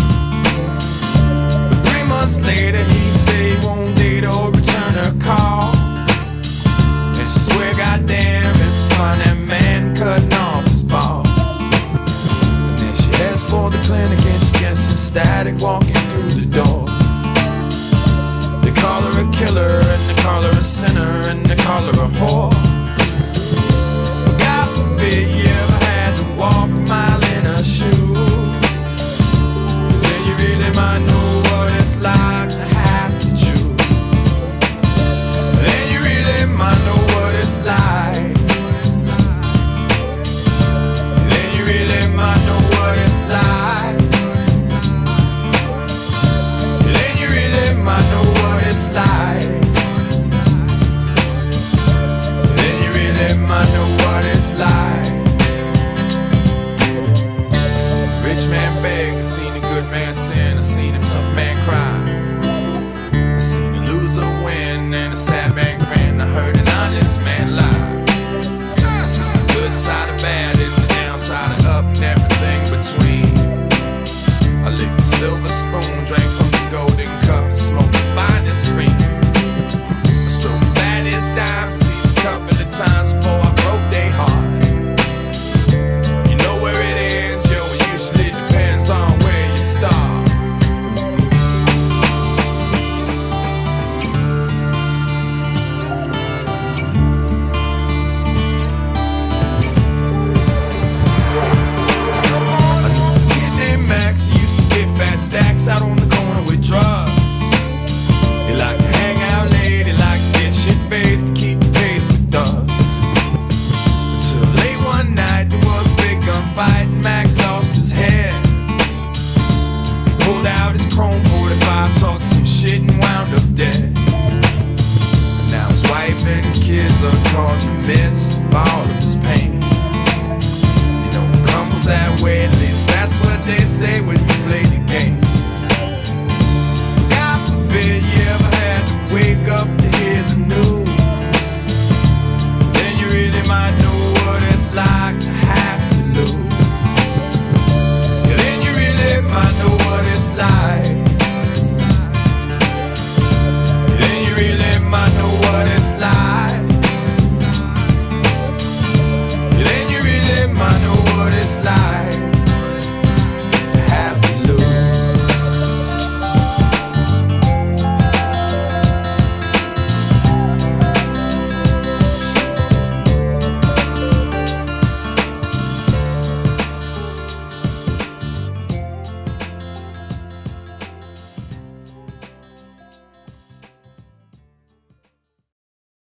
Speaker 3: But 3 months later, he say he won't date or return her call. And she swear, goddamn, if you find that man cutting off his balls. And then she heads for the clinic and she gets some static walking through the door. They call her a killer and they call her a sinner and they call her a whore. God forbid you ever had to walk a mile in her shoes. 'Cause then you really might know what it's like to have to choose. Then you really might know what it's like. Then you really might know what it's like. Then you really might know what it's like. Then you really might know what it's like. I seen a rich man beg, I seen a good man sin, I seen a tough man cry. I seen a loser win and a sad man grin, I heard an honest man lie. I seen the good side of bad and the downside of up and everything between. I licked the silver spoon, drank from the golden cup, and smoked the finest green. I stroked the baddest dimes at least a couple of times before I broke their heart. You know where it ends, yo, it usually depends on where you start. I knew this kid named Max, he used to get fat stacks out on the corner with drugs. He liked to hang out late, he liked to get shit-faced to keep the pace with thugs. Until late one night there was a big gunfight and Max lost his head. He pulled out his chrome 45, talked some shit and wound up dead. And now his wife and his kids are caught in the midst of all of his pain. You know, it crumbles that way